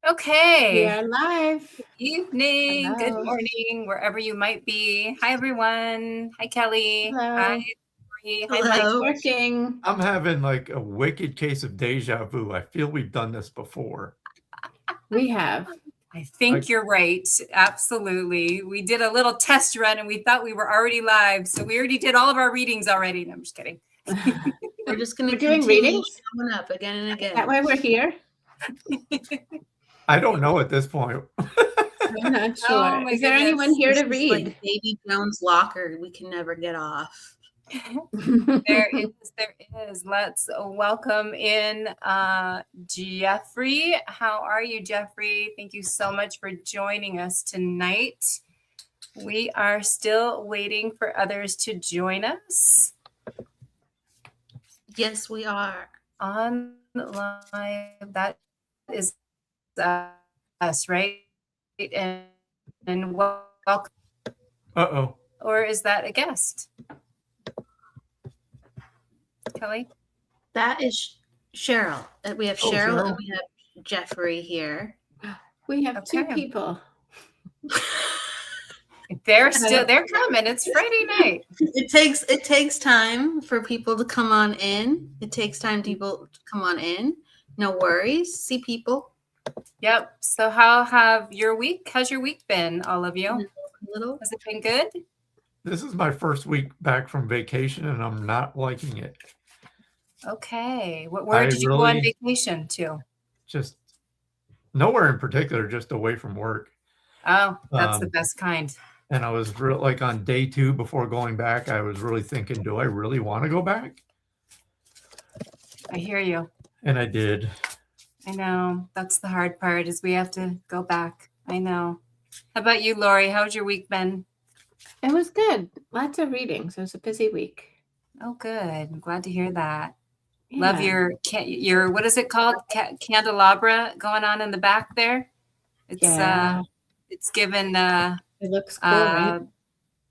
Okay. We are live. Good evening. Hello. Good morning, wherever you might be. Hi, everyone. Hi, Kelly. Hello. Hi, Laurie. Hi, It's Mike. working. I'm having like a wicked case of deja vu. I feel we've done this before. We have. I think you're right. Absolutely. We did a little test run and we thought we were already live. So we already did all of our readings already. No, I'm just kidding. We're just going to doing continue readings? showing up again and again. That why we're here. I don't know at this point. I'm not sure. Oh, my Is there goodness. anyone here to This is like read? Baby Jones' locker. We can never get off. There is. Let's welcome in Jeffrey. How are you, Jeffrey? Thank you so much for joining us tonight. We are still waiting for others to join us Yes, we are. on live. That is us, right? And welcome. Uh-oh. Or is that a guest? Kelly? That is Cheryl. We have Oh, Cheryl, Cheryl. and we have Jeffrey here. We have two Okay. people. They're coming. It's Friday night. It takes time for people to come on in. It takes time for people to come on in. No worries. See people. Yep. So how's your week been, all of you? A little. Has it been good? This is my first week back from vacation and I'm not liking it. Okay. Where did you go on vacation to? Just nowhere in particular, just away from work. Oh, that's the best kind. And I was like on day 2 before going back, I was really thinking, do I really want to go back? I hear you. And I did. I know. That's the hard part is we have to go back. I know. How about you, Laurie? How's your week been? It was good. Lots of readings. It was a busy week. Oh, good. I'm glad to hear that. Yeah. Love your what is it called? Candelabra going on in the back there. It's given It looks cool, right?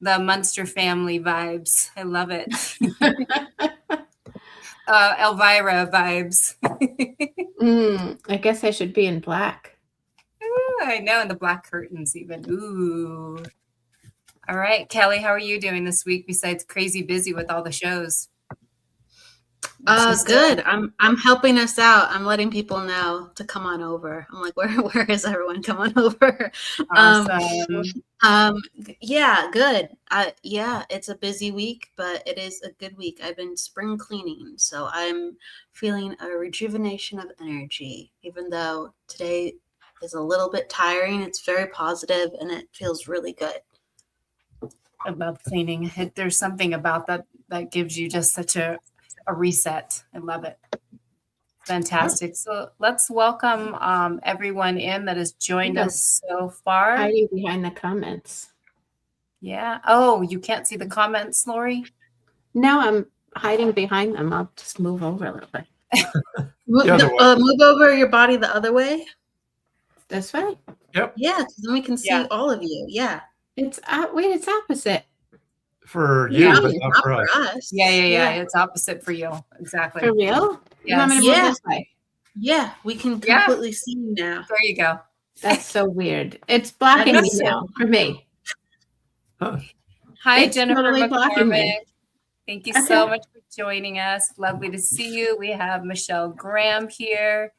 the Munster family vibes. I love it. Elvira vibes. I guess I should be in black. Ooh, I know, and the black curtains even. Ooh. All right, Kelly, how are you doing this week besides crazy busy with all the shows? Good. I'm helping us out. I'm letting people know to come on over. I'm like, where is everyone? Come on over. Awesome. Yeah, good. Yeah, it's a busy week, but it is a good week. I've been spring cleaning, so I'm feeling a rejuvenation of energy. Even though today is a little bit tiring, it's very positive and it feels really good. I love cleaning. There's something about that gives you just such a reset. I love it. Fantastic. So let's welcome everyone in that has joined us so far. Hiding behind the comments. Yeah. Oh, you can't see the comments, Laurie? No, I'm hiding behind them. I'll just move over a little bit. Move over your body the other way. This way? Yep. Yeah, because then we can see all of you. Yeah. It's it's opposite. For you, Yeah, but not for us. Yeah. It's opposite for you. Exactly. For real? Yes. You want me to move this way? Yeah, we can completely see you now. There you go. That's so weird. It's blocking me now for me. Huh. Hi, It's Jennifer totally blocking McCormick. me. Thank you so much for joining us. Lovely to see you. We have Michelle Graham here.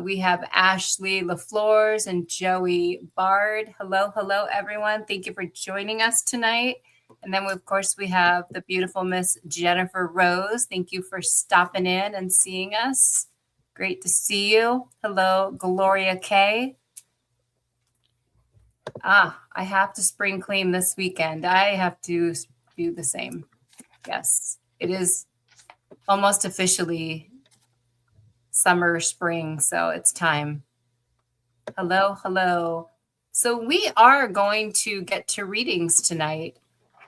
We have Ashley LaFleurs and Joey Bard. Hello, everyone. Thank you for joining us tonight. And then, of course, we have the beautiful Miss Jennifer Rose. Thank you for stopping in and seeing us. Great to see you. Hello, Gloria K. I have to spring clean this weekend. I have to do the same. Yes, it is almost officially summer, spring. So it's time. Hello, hello. So we are going to get to readings tonight.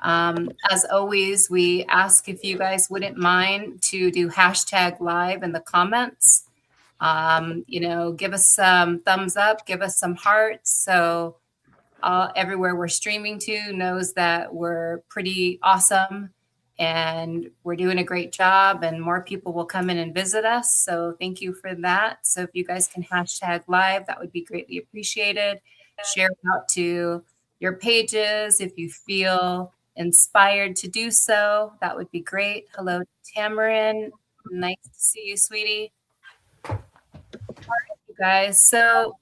As always, we ask if you guys wouldn't mind to do hashtag live in the comments. Give us some thumbs up, give us some hearts. So everywhere we're streaming to knows that we're pretty awesome and we're doing a great job and more people will come in and visit us. So thank you for that. So if you guys can hashtag live, that would be greatly appreciated. Share it out to your pages if you feel inspired to do so. That would be great. Hello, Tamarin. Nice to see you, sweetie. All right, you guys. So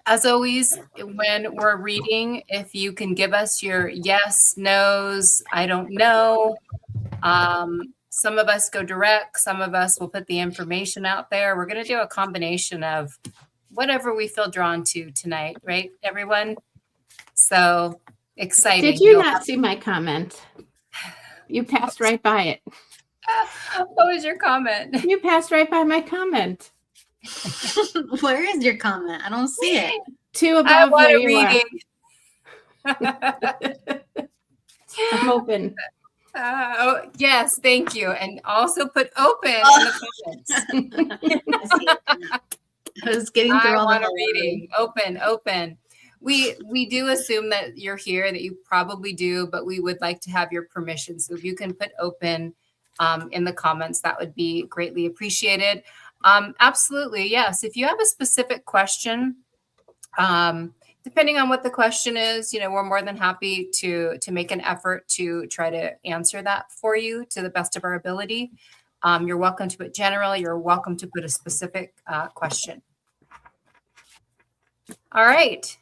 as always, when we're reading, if you can give us your yes, no's, I don't know. Some of us go direct. Some of us will put the information out there. We're going to do a combination of whatever we feel drawn to tonight, right, everyone? So exciting. Did you not see my comment? You passed right by it. What was your comment? You passed right by my comment. Where is your comment? I don't see it. Two I above want where a you reading. are. I'm open. Yes, thank you. And also put open in the comments. I was getting through I all want the a reading. Open. We do assume that you're here, that you probably do, but we would like to have your permission. So if you can put open in the comments, that would be greatly appreciated. Absolutely, yes. If you have a specific question, depending on what the question is, we're more than happy to make an effort to try to answer that for you to the best of our ability. You're welcome to put general. You're welcome to put a specific question. All right.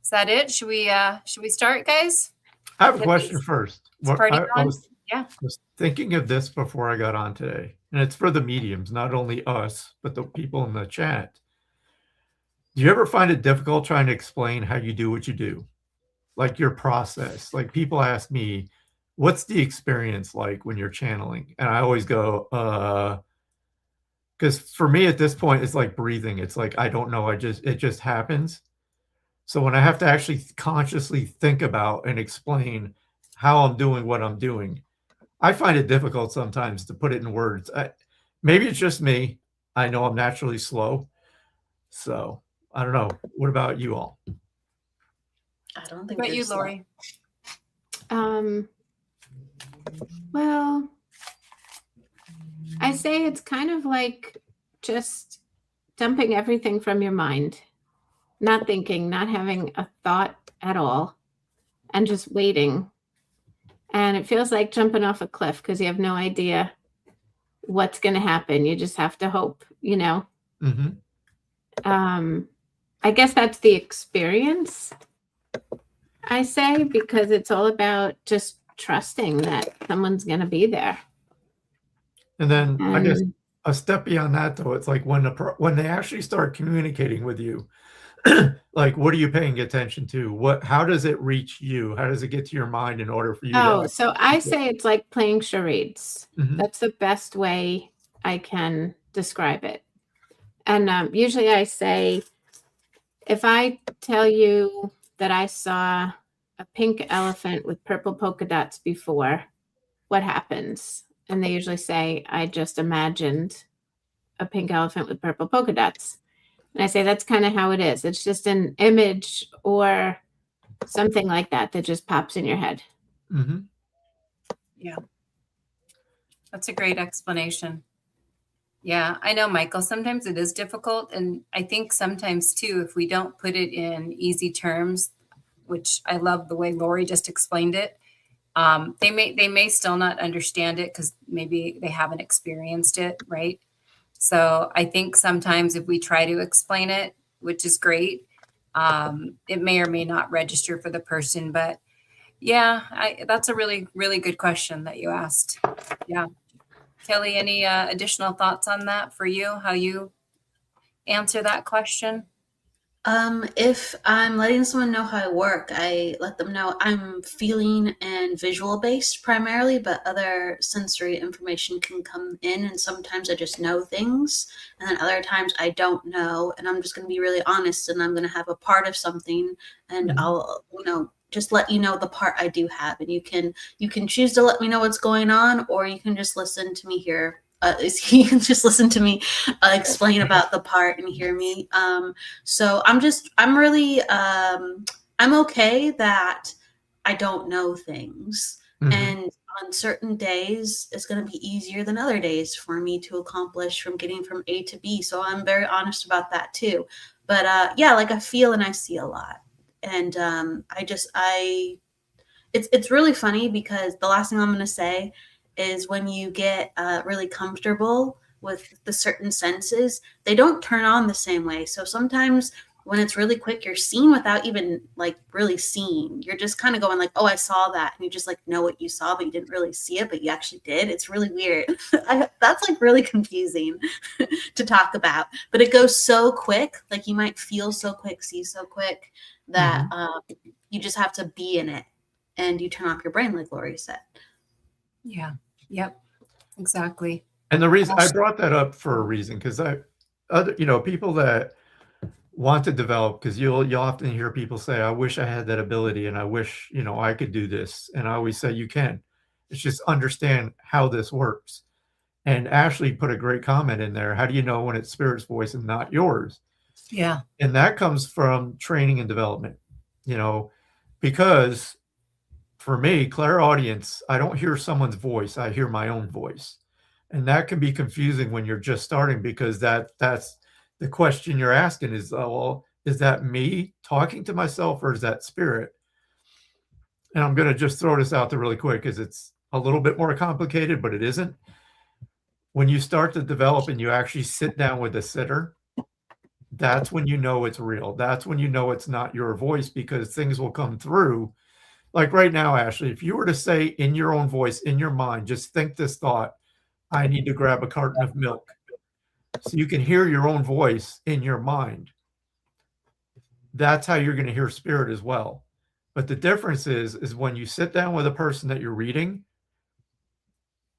Is that it? Should we start, guys? I have a question first. I was thinking of this before I got on today, and it's for the mediums, not only us, but the people in the chat. Do you ever find it difficult trying to explain how you do what you do? Like your process? Like people ask me, what's the experience like when you're channeling? And I always go, because for me at this point, it's like breathing. It's like, I don't know. It just happens. So when I have to actually consciously think about and explain how I'm doing what I'm doing, I find it difficult sometimes to put it in words. Maybe it's just me. I know I'm naturally slow. So I don't know. What about you all? I don't think. What about you, Laurie? Well, I say it's kind of like just dumping everything from your mind, not thinking, not having a thought at all, and just waiting. And it feels like jumping off a cliff because you have no idea what's going to happen. You just have to hope, Mm-hmm. I guess that's the experience, I say, because it's all about just trusting that someone's going to be there. And then I guess a step beyond that, though, it's like when they actually start communicating with you, like, what are you paying attention to? How does it reach you? How does it get to your mind in order for you to... So I say it's like playing charades. Mhm. That's the best way I can describe it. And usually I say, if I tell you that I saw a pink elephant with purple polka dots before, what happens? And they usually say, I just imagined a pink elephant with purple polka dots. And I say, that's kind of how it is. It's just an image or something like that just pops in your head. Mm-hmm. Yeah. That's a great explanation. Yeah, I know, Michael, sometimes it is difficult. And I think sometimes too, if we don't put it in easy terms, which I love the way Laurie just explained it, they may still not understand it because maybe they haven't experienced it, right? So I think sometimes if we try to explain it, which is great, it may or may not register for the person. But yeah, that's a really, really good question that you asked. Yeah. Kelly, any additional thoughts on that for you? How you answer that question? If I'm letting someone know how I work, I let them know I'm feeling and visual based primarily, but other sensory information can come in. And sometimes I just know things, and then other times I don't know. And I'm just going to be really honest, and I'm going to have a part of something, and I'll, just let you know the part I do have. And you can choose to let me know what's going on, or you can just listen to me here. You can just listen to me explain about the part and hear me. So I'm really, I'm okay that I don't know things. And on certain days, it's going to be easier than other days for me to accomplish from getting from A to B. So I'm very honest about that too. But yeah, like I feel and I see a lot. And it's really funny because the last thing I'm going to say is when you get really comfortable with the certain senses, they don't turn on the same way. So sometimes when it's really quick, you're seeing without even like really seeing. You're just kind of going like, oh, I saw that. And you just like know what you saw, but you didn't really see it, but you actually did. It's really weird. That's like really confusing to talk about, but it goes so quick. Like you might feel so quick, see so quick that you just have to be in it. And you turn off your brain, like Laurie said. Yeah. Yep. Exactly. And the reason I brought that up for a reason, because people that want to develop, because you'll often hear people say, I wish I had that ability and I wish, I could do this. And I always say you can. It's just understand how this works. And Ashley put a great comment in there. How do you know when it's Spirit's voice and not yours? Yeah. And that comes from training and development, because for me, clairaudience, I don't hear someone's voice. I hear my own voice. And that can be confusing when you're just starting, because that's the question you're asking is, well, is that me talking to myself or is that spirit? And I'm going to just throw this out there really quick because it's a little bit more complicated, but it isn't. When you start to develop and you actually sit down with a sitter, that's when you know it's real. That's when you know it's not your voice, because things will come through. Like right now, Ashley, if you were to say in your own voice, in your mind, just think this thought, I need to grab a carton of milk. So you can hear your own voice in your mind. That's how you're going to hear spirit as well. But the difference is when you sit down with a person that you're reading,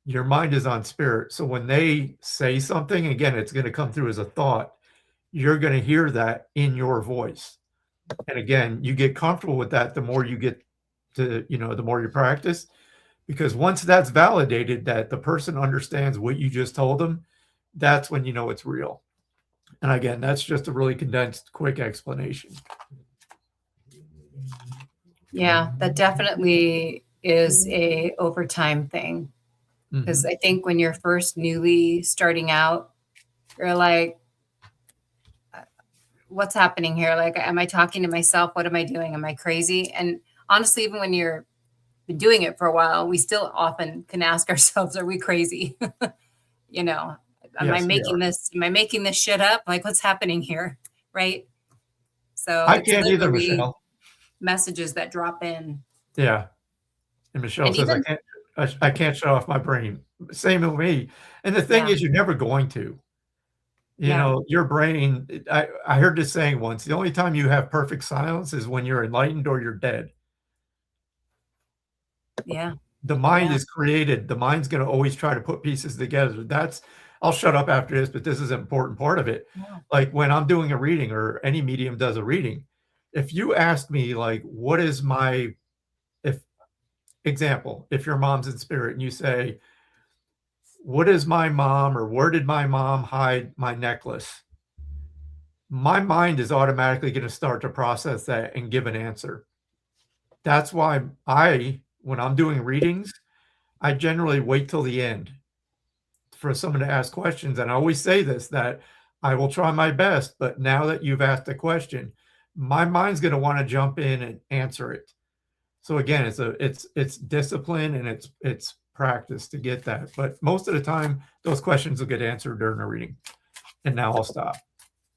your mind is on spirit. So when they say something, again, it's going to come through as a thought. You're going to hear that in your voice. And again, you get comfortable with that the more you get to, the more you practice. Because once that's validated, that the person understands what you just told them, that's when you know it's real. And again, that's just a really condensed, quick explanation. Yeah, that definitely is a overtime thing. Because I think when you're first newly starting out, you're like, what's happening here? Like, am I talking to myself? What am I doing? Am I crazy? And honestly, even when you're been doing it for a while, we still often can ask ourselves, are we crazy? Am I making this shit up? Like, what's happening here? Right. So I can't either, Michelle. Messages that drop in. Yeah. And Michelle says, I can't shut off my brain. Same with me. And the thing is, you're never going to. Your brain, I heard this saying once, the only time you have perfect silence is when you're enlightened or you're dead. Yeah. The mind is created. The mind's going to always try to put pieces together. I'll shut up after this, but this is an important part of it. Yeah. Like when I'm doing a reading, or any medium does a reading, if you ask me, like, what is my, if your mom's in spirit and you say, what is my mom, or where did my mom hide my necklace? My mind is automatically going to start to process that and give an answer. That's why when I'm doing readings, I generally wait till the end for someone to ask questions. And I always say this, that I will try my best, but now that you've asked a question, my mind's going to want to jump in and answer it. So again, it's discipline and it's practice to get that. But most of the time, those questions will get answered during a reading. And now I'll stop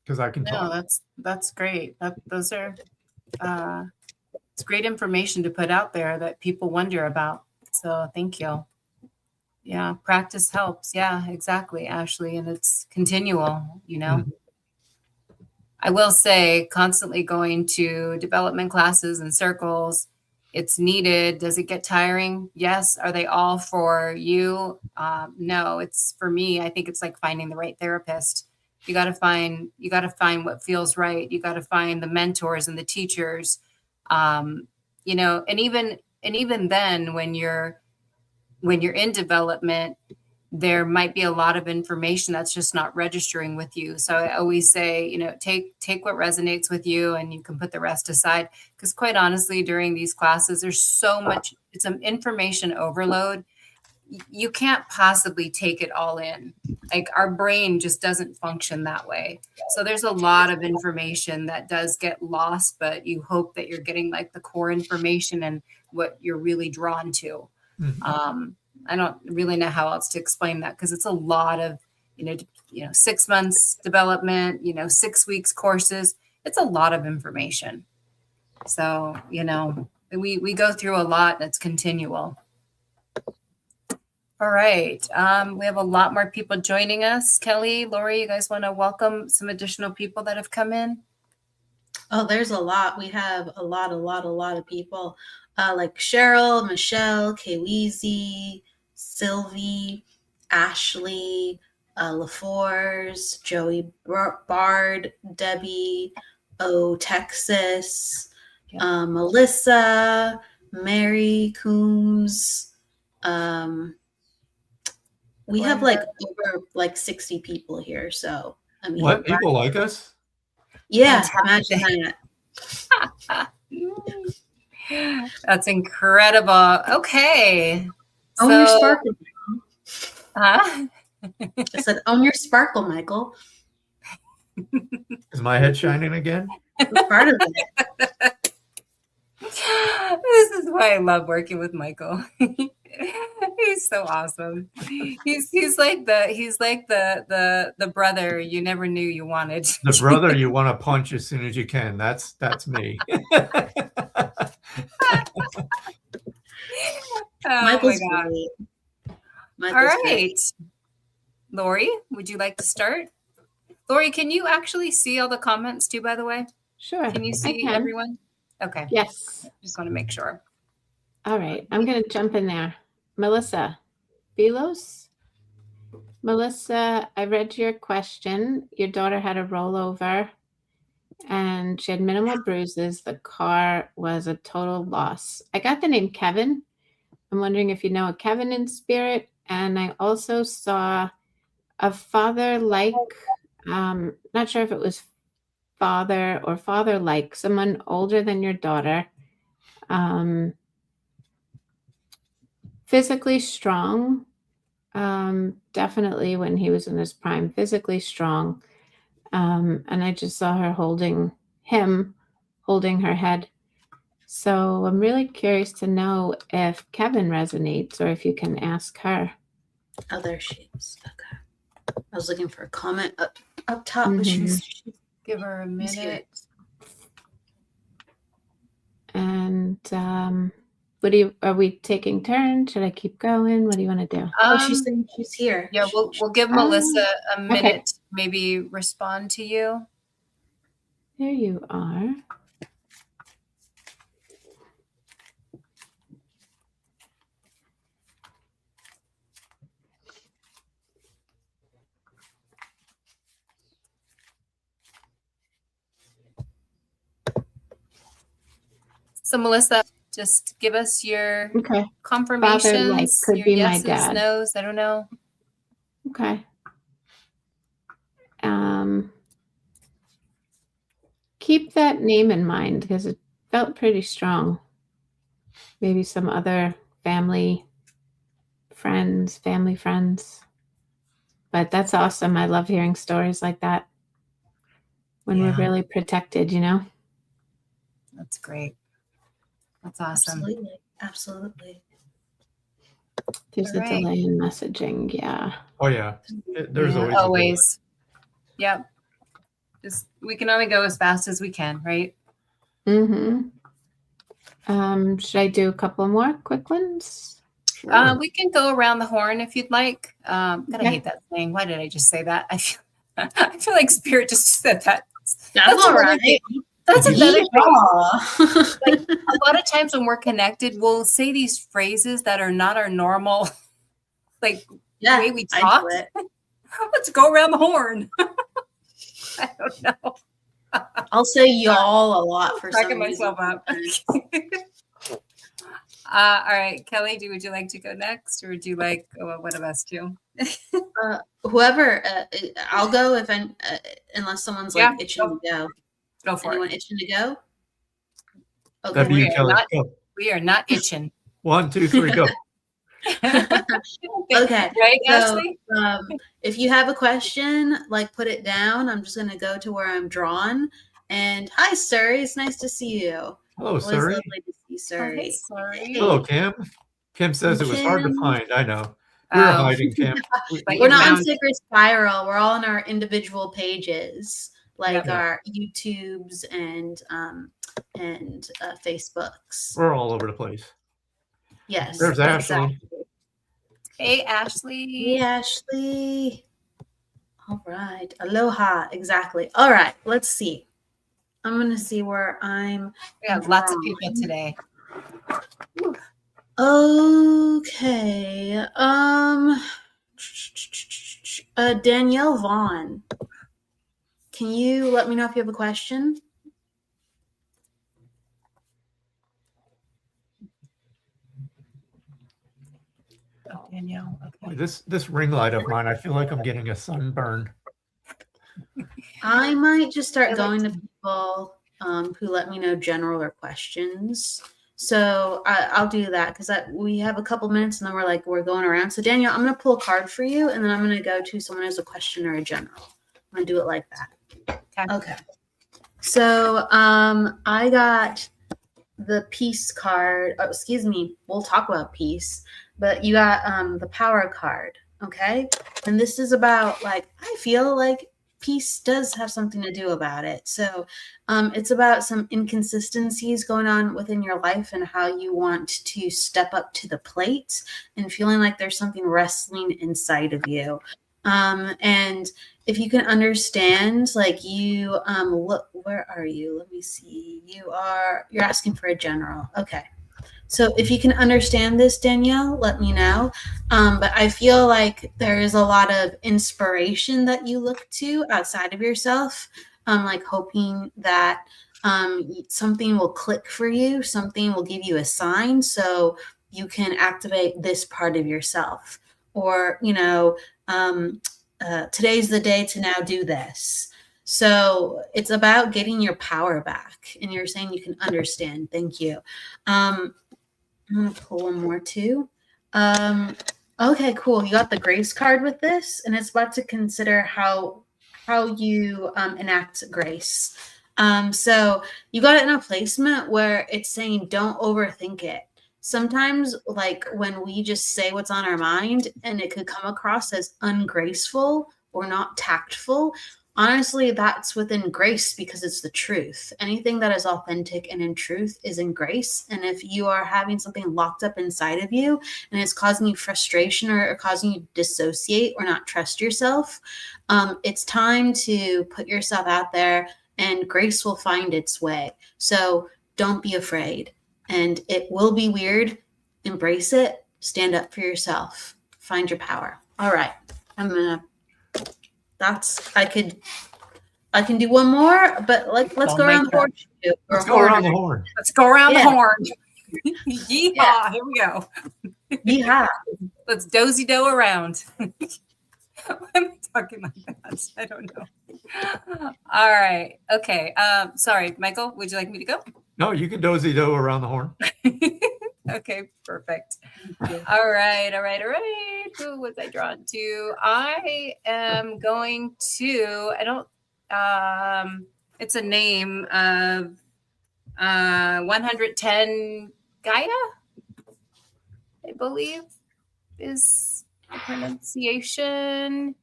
because I can talk. No, that's great. Those are it's great information to put out there that people wonder about. So thank you. Yeah, practice helps. Yeah, exactly, Ashley. And it's continual, I will say constantly going to development classes and circles, it's needed. Does it get tiring? Yes. Are they all for you? No, it's for me. I think it's like finding the right therapist. You got to find what feels right. You got to find the mentors and the teachers. You know, and even then when you're in development, there might be a lot of information that's just not registering with you. So I always say, you know, take what resonates with you and you can put the rest aside. Because quite honestly, during these classes, there's so much, it's an information overload. You can't possibly take it all in. Like our brain just doesn't function that way. So there's a lot of information that does get lost, but you hope that you're getting like the core information and what you're really drawn to. I don't really know how else to explain that because it's a lot of, 6 months development, 6 weeks courses. It's a lot of information. So, we go through a lot that's continual. All right. We have a lot more people joining us. Kelly, Laurie, you guys want to welcome some additional people that have come in? Oh, there's a lot. We have a lot of people. Like Cheryl, Michelle, Kayweezy, Sylvie, Ashley, LaFours, Joey Bard, Debbie, Texas, Melissa, Mary Coombs. We have like over like 60 people here. So I mean, what, people like us? Yeah, imagine that. That's incredible. Okay. Own your sparkle. Huh? I said, own your sparkle, Michael. Is my head shining again? It's part of it. This is why I love working with Michael. He's so awesome. He's like the brother you never knew you wanted. The brother you want to punch as soon as you can. That's me. Michael's great. All right. Laurie, would you like to start? Laurie, can you actually see all the comments too, by the way? Sure. Can you see everyone? Okay. Yes. Just want to make sure. All right. I'm going to jump in there. Melissa Belos. Melissa, I read your question. Your daughter had a rollover and she had minimal bruises. The car was a total loss. I got the name Kevin. I'm wondering if you know a Kevin in spirit. And I also saw a father-like, not sure if it was father or father-like, someone older than your daughter, physically strong, definitely when he was in his prime, physically strong. And I just saw her holding her head. So I'm really curious to know if Kevin resonates or if you can ask her. Oh, there she is. Okay. I was looking for a comment up top, but she's give her a minute. And are we taking turns? Should I keep going? What do you want to do? She's saying she's here. Yeah, we'll give Melissa a minute to maybe respond to you. There you are. So Melissa, just give us your confirmations, Father-like could your be yeses, my dad. nos. I don't know. Okay. Keep that name in mind because it felt pretty strong. Maybe some other family friends. But that's awesome. I love hearing stories like that when we're really protected, That's great. That's awesome. Absolutely. There's a delay in messaging. Yeah. Oh, yeah. There's always. Yep. We can only go as fast as we can, right? Mm-hmm. Should I do a couple more quick ones? Sure. We can go around the horn if you'd like. God, I hate that saying. Why did I just say that? I feel like Spirit just said that. That's all right. That's another thing. Yeehaw. Like, a lot of times when we're connected, we'll say these phrases that are not our normal, like way we I talk. do it. Let's go around the horn. I don't know. I'll say y'all a lot for some Cracking reason. myself up. All right, Kelly, would you like to go next, or would you like one of us to? Whoever, I'll go if unless someone's like itching to go. Go for Anyone it. itching to go? Okay. That'd be you, Kelly. Go. We are not itching. 1, 2, 3, go. Okay. Right, So, Ashley? if you have a question, like put it down. I'm just gonna go to where I'm drawn. And hi, Surrey. It's nice to see you. Hello, Always Surrey. lovely to see Surrey. Hey, sorry. Hello, Kim. Kim says it was hard to Kim. find. I know. We were hiding, Kim. But We're you not on found- Sacred Spiral. We're all on our individual pages, like Yeah. our YouTubes and Facebooks. We're all over the place. Yes. There's Ashley. exactly. Hey, Ashley. Hey, Ashley. All right. Aloha. Exactly. All right. Let's see. I'm going to see where I'm. We have lots of people today. Okay. Danielle Vaughn. Can you let me know if you have a question? Oh, Danielle. Okay. Boy, this ring light of mine, I feel like I'm getting a sunburn. I might just I start like going to to- people who let me know general or questions. So I'll do that because we have a couple minutes and then we're going around. So Danielle, I'm going to pull a card for you and then I'm going to go to someone who has a question or a general. I'm going to do it like that. Okay. So I got the peace card. Oh, excuse me. We'll talk about peace, but you got the power card. Okay. And this is about I feel like peace does have something to do about it. So it's about some inconsistencies going on within your life and how you want to step up to the plate and feeling like there's something wrestling inside of you. And if you can understand, you look, where are you? Let me see. You're asking for a general. Okay. So if you can understand this, Danielle, let me know. But I feel like there is a lot of inspiration that you look to outside of yourself, hoping that something will click for you, something will give you a sign so you can activate this part of yourself. Or, today's the day to now do this. So it's about getting your power back. And you're saying you can understand. Thank you. I'm going to pull one more too. Okay, cool. You got the grace card with this, and it's about to consider how you enact grace. So you got it in a placement where it's saying don't overthink it. Sometimes, when we just say what's on our mind, and it could come across as ungraceful or not tactful, honestly, that's within grace because it's the truth. Anything that is authentic and in truth is in grace. And if you are having something locked up inside of you and it's causing you frustration or causing you to dissociate or not trust yourself, it's time to put yourself out there and grace will find its way. So don't be afraid. And it will be weird. Embrace it. Stand up for yourself. Find your power. All right. I can do one more, but let's go around the horn. Let's go around the horn. Let's go around the horn. Yeehaw. Yeah. Here we go. Yeah. Let's dozy do around. Why am I talking like that? I don't know. All right. Okay. Sorry, Michael, would you like me to go? No, you can dozy-do around the horn. Okay, perfect. All right. Who was I drawn to? I am going to, it's a name of 110 Gaia, I believe is the pronunciation.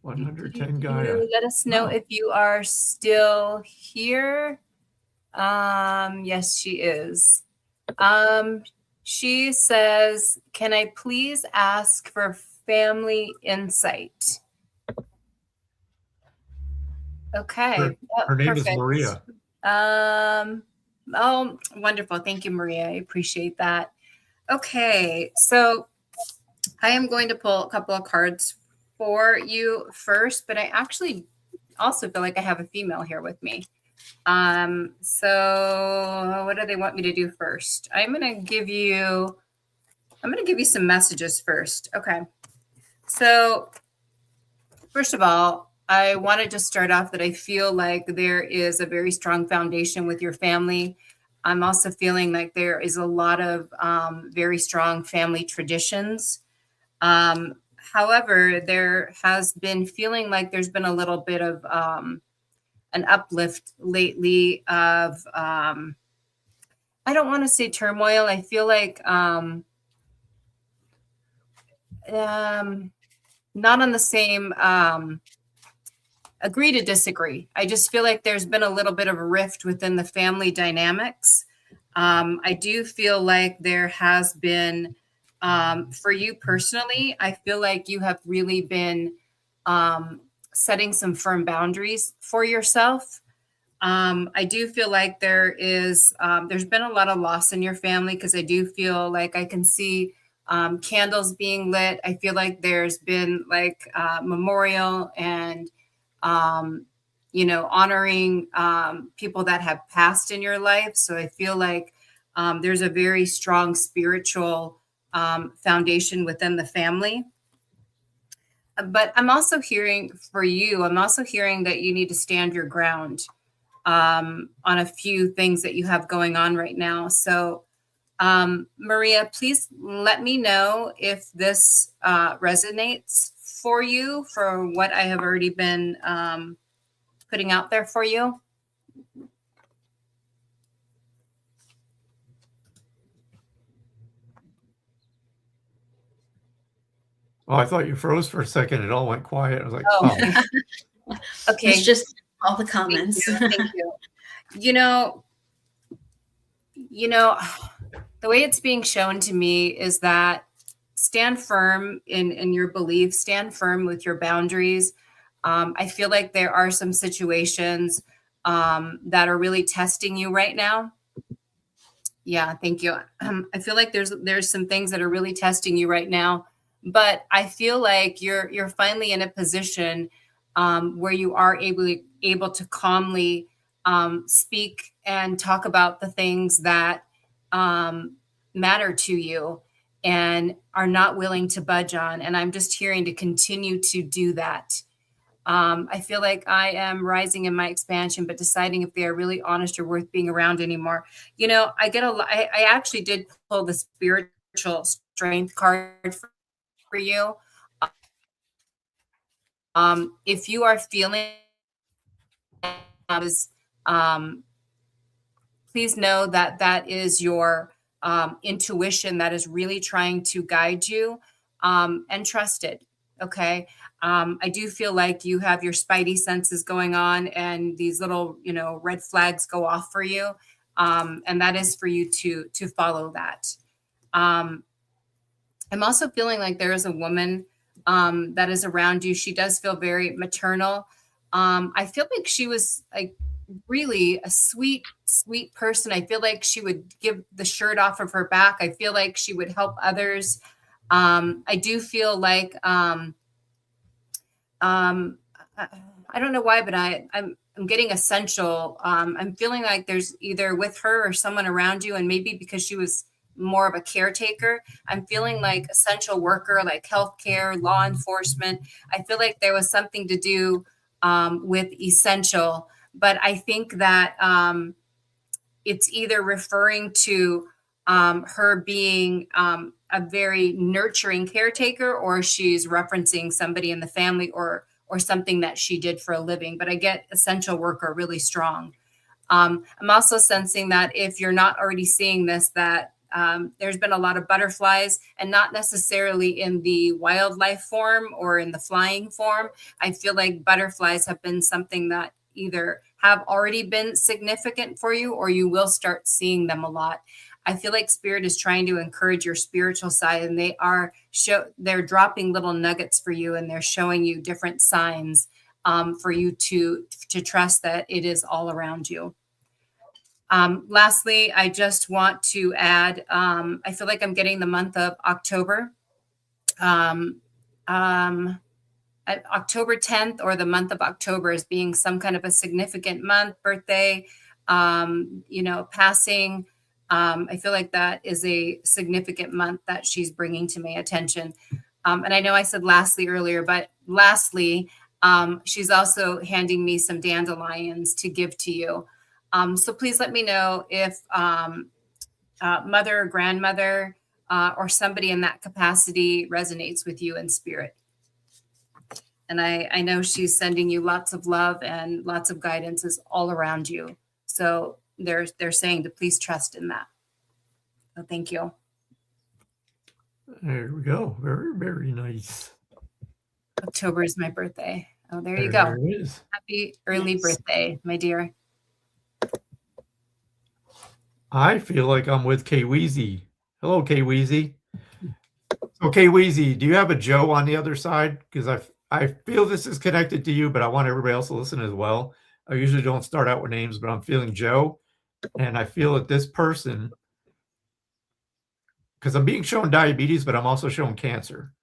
110 Gaia. Let us know if you are still here. Yes, she is. She says, can I please ask for family insight? Okay. Her name is Perfect. Maria. Oh, wonderful. Thank you, Maria. I appreciate that. Okay. So I am going to pull a couple of cards for you first, but I actually also feel like I have a female here with me. So what do they want me to do first? I'm going to give you some messages first. Okay. So first of all, I wanted to start off that I feel like there is a very strong foundation with your family. I'm also feeling like there is a lot of very strong family traditions. However, there has been feeling like there's been a little bit of an uplift lately of, I don't want to say turmoil. I feel like not on the same agree to disagree. I just feel like there's been a little bit of a rift within the family dynamics. I do feel like there has been, for you personally, I feel like you have really been setting some firm boundaries for yourself. I do feel like there's been a lot of loss in your family because I do feel like I can see candles being lit. I feel like there's been like memorial and honoring people that have passed in your life. So I feel like there's a very strong spiritual foundation within the family. But I'm also hearing for you, I'm also hearing that you need to stand your ground on a few things that you have going on right now. So, Maria, please let me know if this resonates for you for what I have already been putting out there for you. Oh, I thought you froze for a second. It all went quiet. I was like, oh. Okay. It's just all the comments. Thank you. You know, the way it's being shown to me is that stand firm in your beliefs, stand firm with your boundaries. I feel like there are some situations that are really testing you right now. Yeah, thank you. I feel like there's some things that are really testing you right now, but I feel like you're finally in a position where you are able to calmly speak and talk about the things that matter to you and are not willing to budge on. And I'm just hearing to continue to do that. I feel like I am rising in my expansion, but deciding if they are really honest or worth being around anymore. I get I actually did pull the spiritual strength card for you. If you are feeling, um, please know that that is your intuition that is really trying to guide you, and trust it. Okay. I do feel like you have your spidey senses going on and these little, red flags go off for you. And that is for you to follow that. I'm also feeling like there is a woman that is around you. She does feel very maternal. I feel like she was like really a sweet person. I feel like she would give the shirt off of her back. I feel like she would help others. I do feel like I don't know why, but I'm getting essential. I'm feeling like there's either with her or someone around you, and maybe because she was more of a caretaker, I'm feeling like essential worker, like healthcare, law enforcement. I feel like there was something to do with essential, but I think that it's either referring to her being a very nurturing caretaker, or she's referencing somebody in the family or something that she did for a living. But I get essential worker really strong. I'm also sensing that if you're not already seeing this, that there's been a lot of butterflies, and not necessarily in the wildlife form or in the flying form. I feel like butterflies have been something that either have already been significant for you, or you will start seeing them a lot. I feel like Spirit is trying to encourage your spiritual side, and they're dropping little nuggets for you, and they're showing you different signs for you to trust that it is all around you. Lastly, I just want to add, I feel like I'm getting the month of October. October 10th or the month of October as being some kind of a significant month, birthday, passing. I feel like that is a significant month that she's bringing to my attention. And I know I said lastly earlier, but lastly, she's also handing me some dandelions to give to you. So please let me know if mother or grandmother or somebody in that capacity resonates with you in spirit. And I know she's sending you lots of love and lots of guidances all around you. So they're saying to please trust in that. So thank you. There we go. Very, very nice. October is my birthday. Oh, there you go. There it is. Happy early birthday, my dear. I feel like I'm with K Weezy. Hello, K Weezy. So K Weezy, do you have a Joe on the other side? Because I feel this is connected to you, but I want everybody else to listen as well. I usually don't start out with names, but I'm feeling Joe. And I feel that this person, because I'm being shown diabetes, but I'm also shown cancer.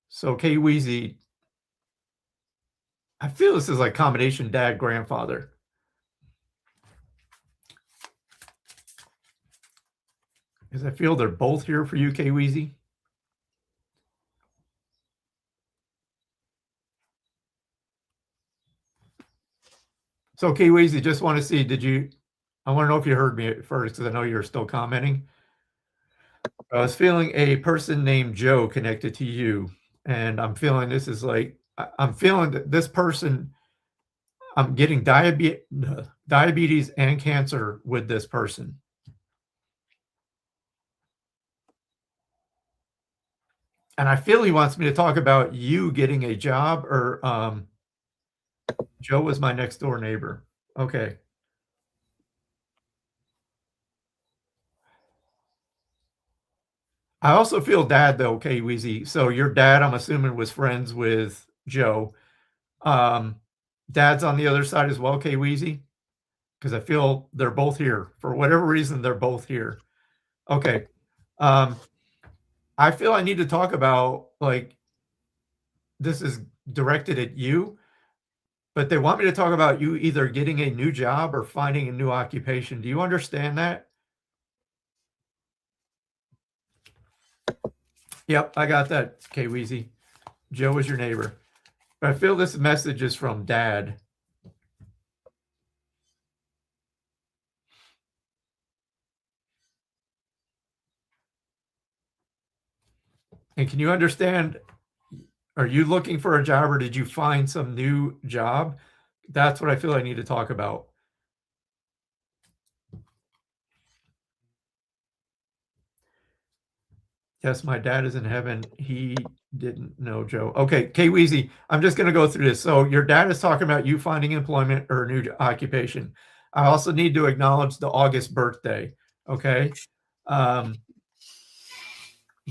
So K Weezy, I feel this is like combination dad, grandfather. Because I feel they're both here for you, K Weezy. So K Weezy, just want to see, I want to know if you heard me at first, because I know you're still commenting. I was feeling a person named Joe connected to you. And I'm feeling this is like, I'm feeling that this person, I'm getting diabetes and cancer with this person. And I feel he wants me to talk about you getting a job, or Joe was my next door neighbor. Okay. I also feel dad though, K Weezy. So your dad, I'm assuming, was friends with Joe. Dad's on the other side as well, K Weezy? Because I feel they're both here. For whatever reason, they're both here. Okay. I feel I need to talk about, like, this is directed at you, but they want me to talk about you either getting a new job or finding a new occupation. Do you understand that? Yep, I got that, K Weezy. Joe is your neighbor. But I feel this message is from Dad. And can you understand, are you looking for a job or did you find some new job? That's what I feel I need to talk about. Yes, my dad is in heaven. He didn't know Joe. Okay, K Weezy, I'm just going to go through this. So your dad is talking about you finding employment or a new occupation. I also need to acknowledge the August birthday. Okay.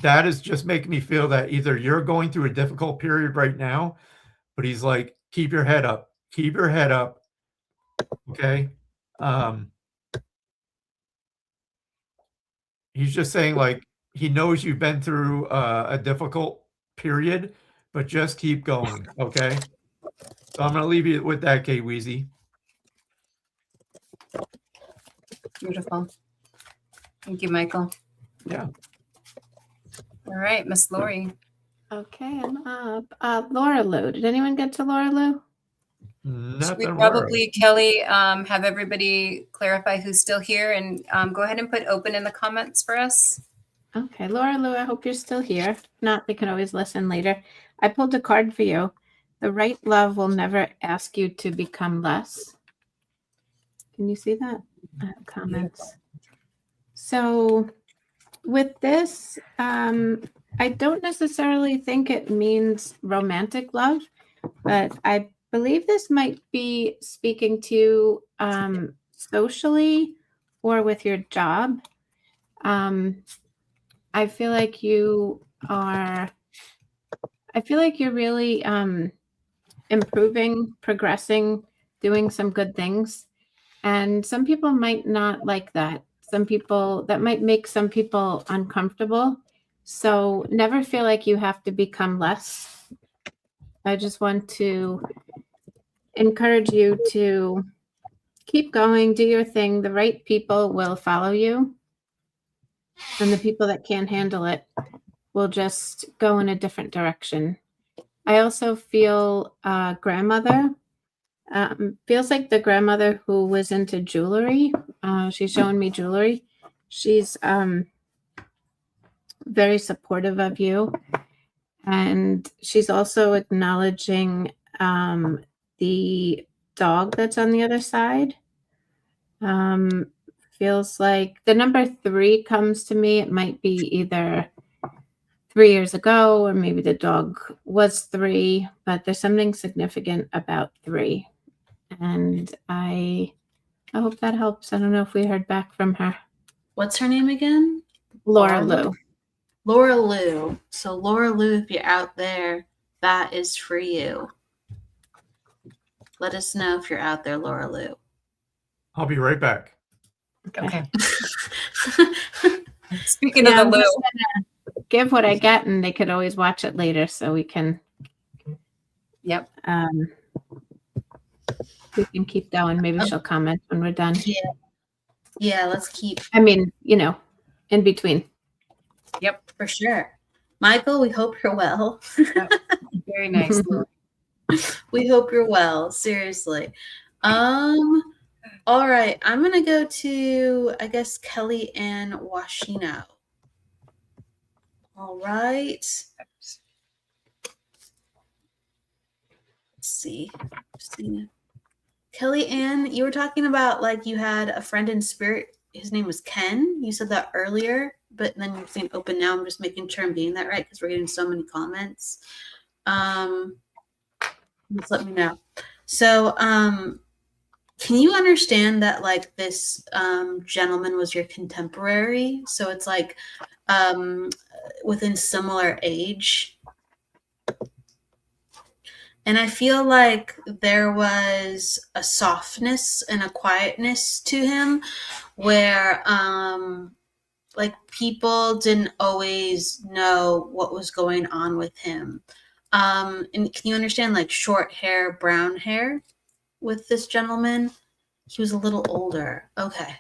That is just making me feel that either you're going through a difficult period right now, but he's like, keep your head up. Keep your head up. Okay. He's just saying, like, he knows you've been through a difficult period, but just keep going. Okay. So I'm going to leave you with that, K Weezy. Beautiful. Thank you, Michael. Yeah. All right, Miss Laurie. Okay, I'm up. Laura Lou. Did anyone get to Laura Lou? Should we probably, Kelly, have everybody clarify who's still here and go ahead and put open in the comments for us? Okay, Laura Lou, I hope you're still here. If not, they can always listen later. I pulled a card for you. The right love will never ask you to become less. Can you see that? I have comments. So with this, I don't necessarily think it means romantic love, but I believe this might be speaking to you socially or with your job. I feel like you're really improving, progressing, doing some good things. And some people might not like that. That might make some people uncomfortable. So never feel like you have to become less. I just want to encourage you to keep going, do your thing. The right people will follow you. And the people that can't handle it will just go in a different direction. I also feel grandmother. Feels like the grandmother who was into jewelry. She's showing me jewelry. She's very supportive of you. And she's also acknowledging the dog that's on the other side. Feels like the number 3 comes to me. It might be either 3 years ago, or maybe the dog was 3, but there's something significant about 3. And I hope that helps. I don't know if we heard back from her. What's her name again? Laura Lou. Laura Lou. So Laura Lou, if you're out there, that is for you. Let us know if you're out there, Laura Lou. I'll be right back. Okay. Speaking of the Lou, give what I get, and they could always watch it later, so we can. Yep. We can keep going. Maybe she'll comment when we're done. Yeah. Let's keep. I mean, in between. Yep, for sure. Michael, we hope you're well. Very nice. We hope you're well. Seriously. All right. I'm gonna go to, I guess, Kelly Ann Washino. All right. Let's see. Kelly Ann, you were talking about like you had a friend in spirit. His name was Ken. You said that earlier, but then you're saying open now. I'm just making sure I'm getting that right because we're getting so many comments. Just let me know. So, can you understand that like this gentleman was your contemporary? So it's like within similar age. And I feel like there was a softness and a quietness to him where like people didn't always know what was going on with him. And can you understand like short hair, brown hair with this gentleman? He was a little older. Okay.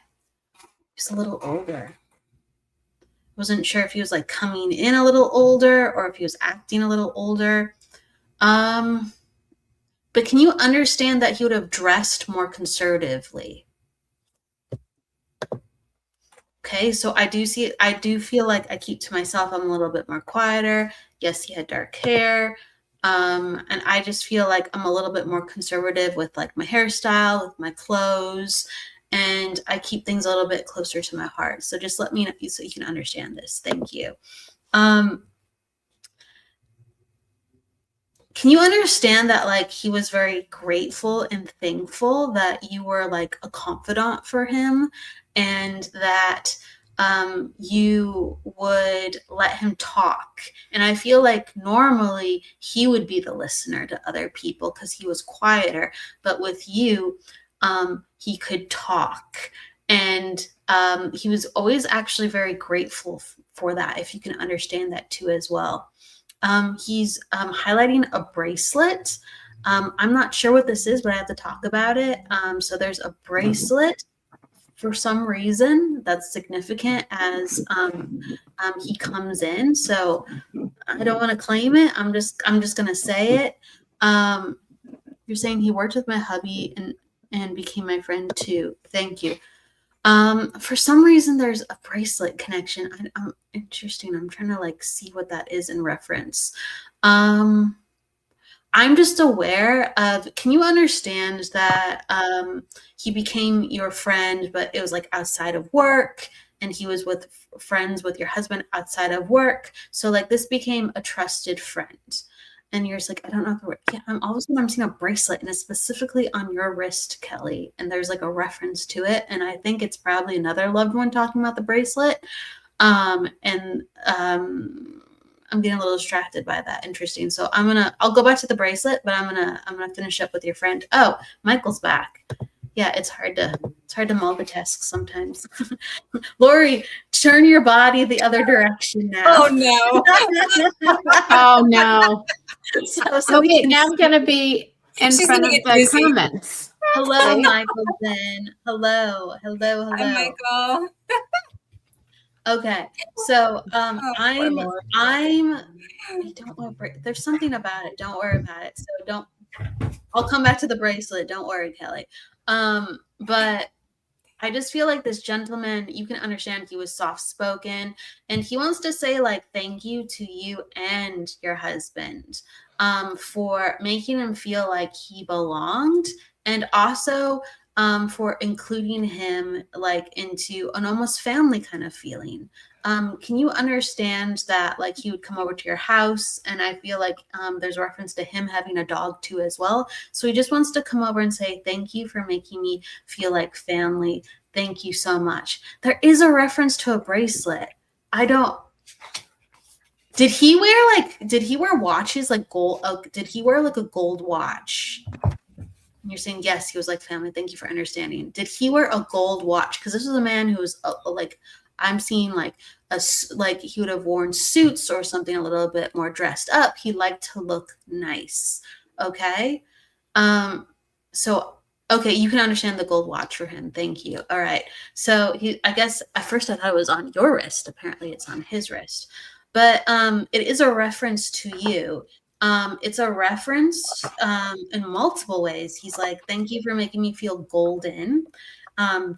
He's a little older. Wasn't sure if he was like coming in a little older or if he was acting a little older. But can you understand that he would have dressed more conservatively? Okay, so I do feel like I keep to myself. I'm a little bit more quieter. Yes, he had dark hair. And I just feel like I'm a little bit more conservative with like my hairstyle, with my clothes, and I keep things a little bit closer to my heart. So just let me know so you can understand this. Thank you. Can you understand that like he was very grateful and thankful that you were like a confidant for him, and that you would let him talk? And I feel like normally he would be the listener to other people because he was quieter, but with you, he could talk. And he was always actually very grateful for that, if you can understand that too as well. He's highlighting a bracelet. I'm not sure what this is, but I have to talk about it. So there's a bracelet for some reason that's significant as he comes in. So I don't want to claim it. I'm just gonna say it. You're saying he worked with my hubby and became my friend too. Thank you. For some reason there's a bracelet connection. I'm interesting. I'm trying to like see what that is in reference. I'm just aware of, can you understand that he became your friend, but it was like outside of work, and he was with friends with your husband outside of work. So like this became a trusted friend. And you're just like, I don't know if we're, yeah, all of a sudden I'm seeing a bracelet, and it's specifically on your wrist, Kelly. And there's like a reference to it. And I think it's probably another loved one talking about the bracelet. I'm getting a little distracted by that. Interesting. So I'll go back to the bracelet, but I'm gonna finish up with your friend. Oh, Michael's back. Yeah, it's hard to multitask sometimes. Laurie, turn your body the other direction now. Oh no. Oh no. So okay, now I'm gonna be in She's front gonna of get the dizzy. comments. Hello, Michael. Then hello. Hi, Michael. Okay, so Oh, poor Laurie. I don't want to there's something about it. Don't worry about it. So I'll come back to the bracelet. Don't worry, Kelly. But I just feel like this gentleman, you can understand he was soft spoken and he wants to say like thank you to you and your husband for making him feel like he belonged, and also for including him like into an almost family kind of feeling. Can you understand that like he would come over to your house, and I feel like there's a reference to him having a dog too as well. So he just wants to come over and say thank you for making me feel like family. Thank you so much. There is a reference to a bracelet. Did he wear watches like gold? Did he wear like a gold watch? And you're saying yes, he was like family. Thank you for understanding. Did he wear a gold watch? Because this is a man who was like, I'm seeing like he would have worn suits or something a little bit more dressed up. He liked to look nice. Okay. So okay, you can understand the gold watch for him. Thank you. All right. So I guess at first I thought it was on your wrist. Apparently it's on his wrist. But it is a reference to you. It's a reference in multiple ways. He's like, thank you for making me feel golden.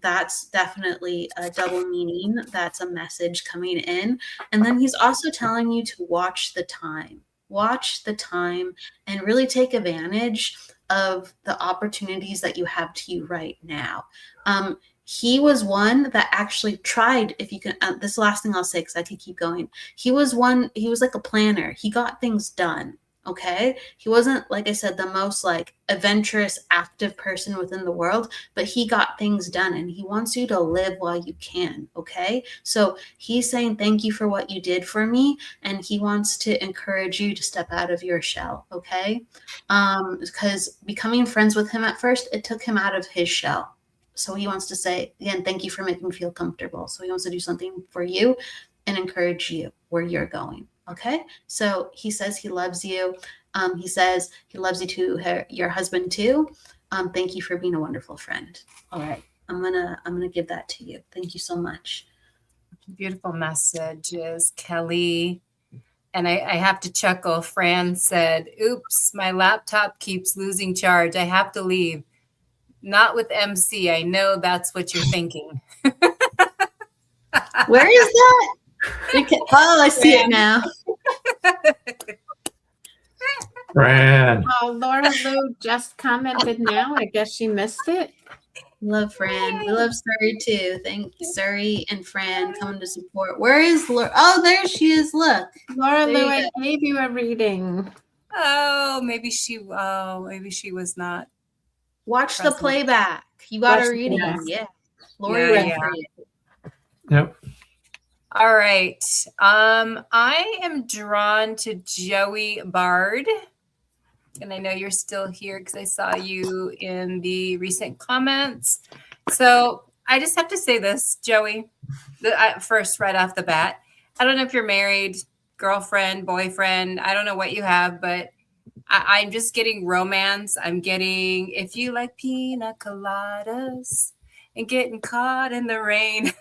That's definitely a double meaning. That's a message coming in. And then he's also telling you to watch the time. Watch the time and really take advantage of the opportunities that you have to you right now. He was one that actually tried, if you can, this last thing I'll say, because I could keep going. He was like a planner. He got things done. Okay. He wasn't, like I said, the most like adventurous, active person within the world, but he got things done and he wants you to live while you can. Okay. So he's saying, thank you for what you did for me. And he wants to encourage you to step out of your shell. Okay. Because becoming friends with him at first, it took him out of his shell. So he wants to say, again, thank you for making me feel comfortable. So he wants to do something for you and encourage you where you're going. Okay. So he says he loves you. He says he loves you to your husband too. Thank you for being a wonderful friend. All right. I'm gonna give that to you. Thank you so much. Beautiful messages, Kelly. And I have to chuckle. Fran said, oops, my laptop keeps losing charge. I have to leave. Not with MC. I know that's what you're thinking. Where is that? Oh, I see it now. Fran. Oh, Laura Lou just commented now. I guess she missed it. Love Fran. We love Surrey too. Thank you, Surrey and Fran coming to support. Where is Laura? Oh, there she is. Look. Laura Lou, I gave you a reading. Oh, maybe she was not. Watch present. The playback. You got a reading. Yeah. Laurie read for you. Yep. All right. I am drawn to Joey Bard. And I know you're still here because I saw you in the recent comments. So I just have to say this, Joey, first, right off the bat. I don't know if you're married, girlfriend, boyfriend. I don't know what you have, but I'm just getting romance. I'm getting, if you like pina coladas and getting caught in the rain.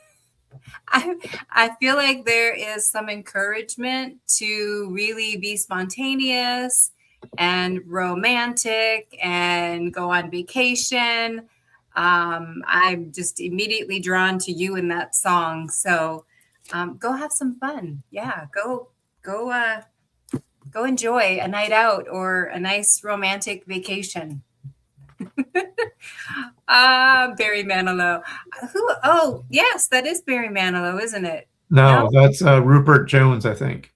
I feel like there is some encouragement to really be spontaneous and romantic and go on vacation. I'm just immediately drawn to you in that song. So go have some fun. Yeah, go enjoy a night out or a nice romantic vacation. Barry Manilow. Oh, yes, that is Barry Manilow, isn't it? No, that's Rupert Jones, I think.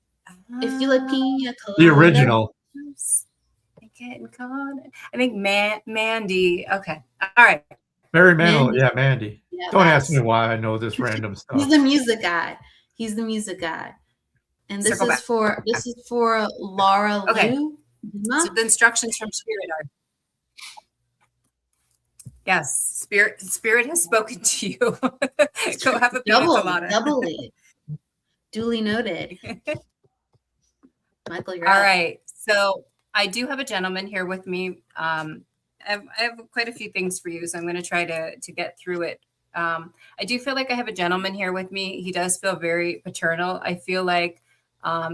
If you like pina colada. The original. I think Mandy. Okay. All right. Barry Manilow. Yeah, Mandy. Yeah, don't ask me why I know this random stuff. He's the music guy. And this Circle is back. for Laura Okay. Lou. So the instructions from Spirit are, yes, Spirit has spoken to you. Go have a pina colada. Doubly. Duly noted. Michael, you're All up. right. So I do have a gentleman here with me. I have quite a few things for you, so I'm going to try to get through it. I do feel like I have a gentleman here with me. He does feel very paternal. I feel like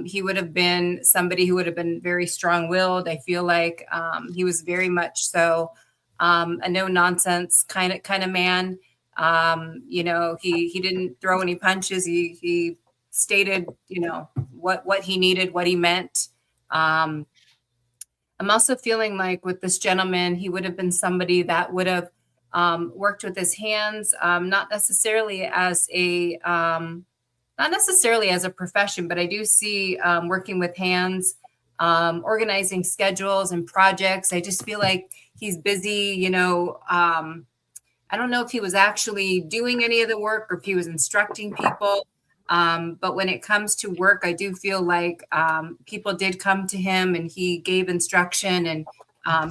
he would have been somebody who would have been very strong-willed. I feel like he was very much so a no-nonsense kind of man. You know, he didn't throw any punches. He stated, you know, what he needed, what he meant. I'm also feeling like with this gentleman, he would have been somebody that would have worked with his hands, not necessarily as a profession, but I do see working with hands, organizing schedules and projects. I just feel like he's busy, you know. I don't know if he was actually doing any of the work or if he was instructing people. But when it comes to work, I do feel like people did come to him and he gave instruction and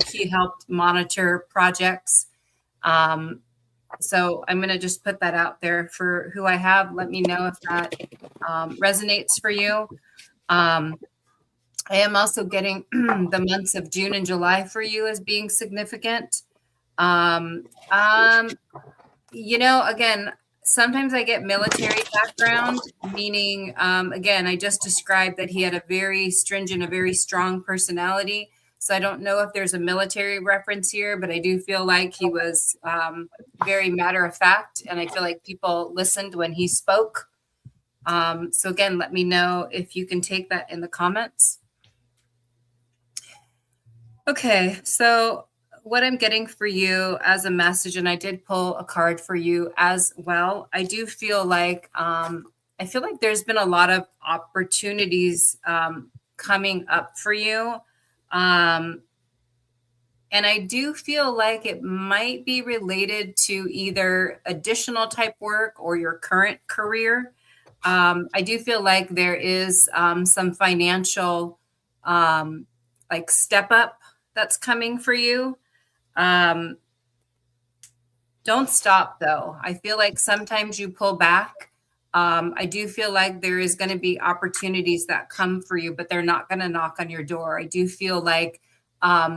he helped monitor projects. So I'm going to just put that out there for who I have. Let me know if that resonates for you. I am also getting the months of June and July for you as being significant. You know, again, sometimes I get military background, meaning, again, I just described that he had a very stringent, a very strong personality. So I don't know if there's a military reference here, but I do feel like he was very matter of fact. And I feel like people listened when he spoke. So again, let me know if you can take that in the comments. Okay, so what I'm getting for you as a message, and I did pull a card for you as well. I do feel like there's been a lot of opportunities coming up for you. And I do feel like it might be related to either additional type work or your current career. I do feel like there is some financial like step up that's coming for you. Don't stop though. I feel like sometimes you pull back. I do feel like there is going to be opportunities that come for you, but they're not going to knock on your door. I do feel like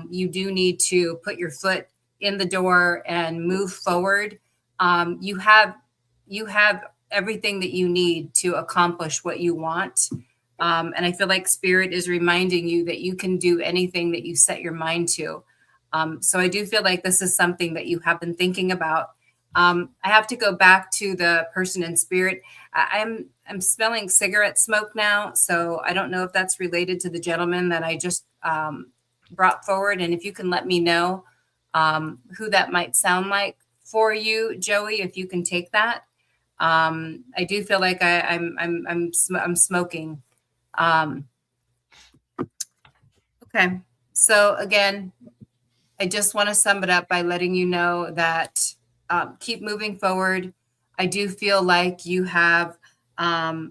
you do need to put your foot in the door and move forward. You have everything that you need to accomplish what you want. And I feel like Spirit is reminding you that you can do anything that you set your mind to. So I do feel like this is something that you have been thinking about. I have to go back to the person in Spirit. I'm smelling cigarette smoke now, so I don't know if that's related to the gentleman that I just brought forward. And if you can let me know who that might sound like for you, Joey, if you can take that. I do feel like I'm smoking. Okay, so again, I just want to sum it up by letting you know that keep moving forward. I do feel like you have a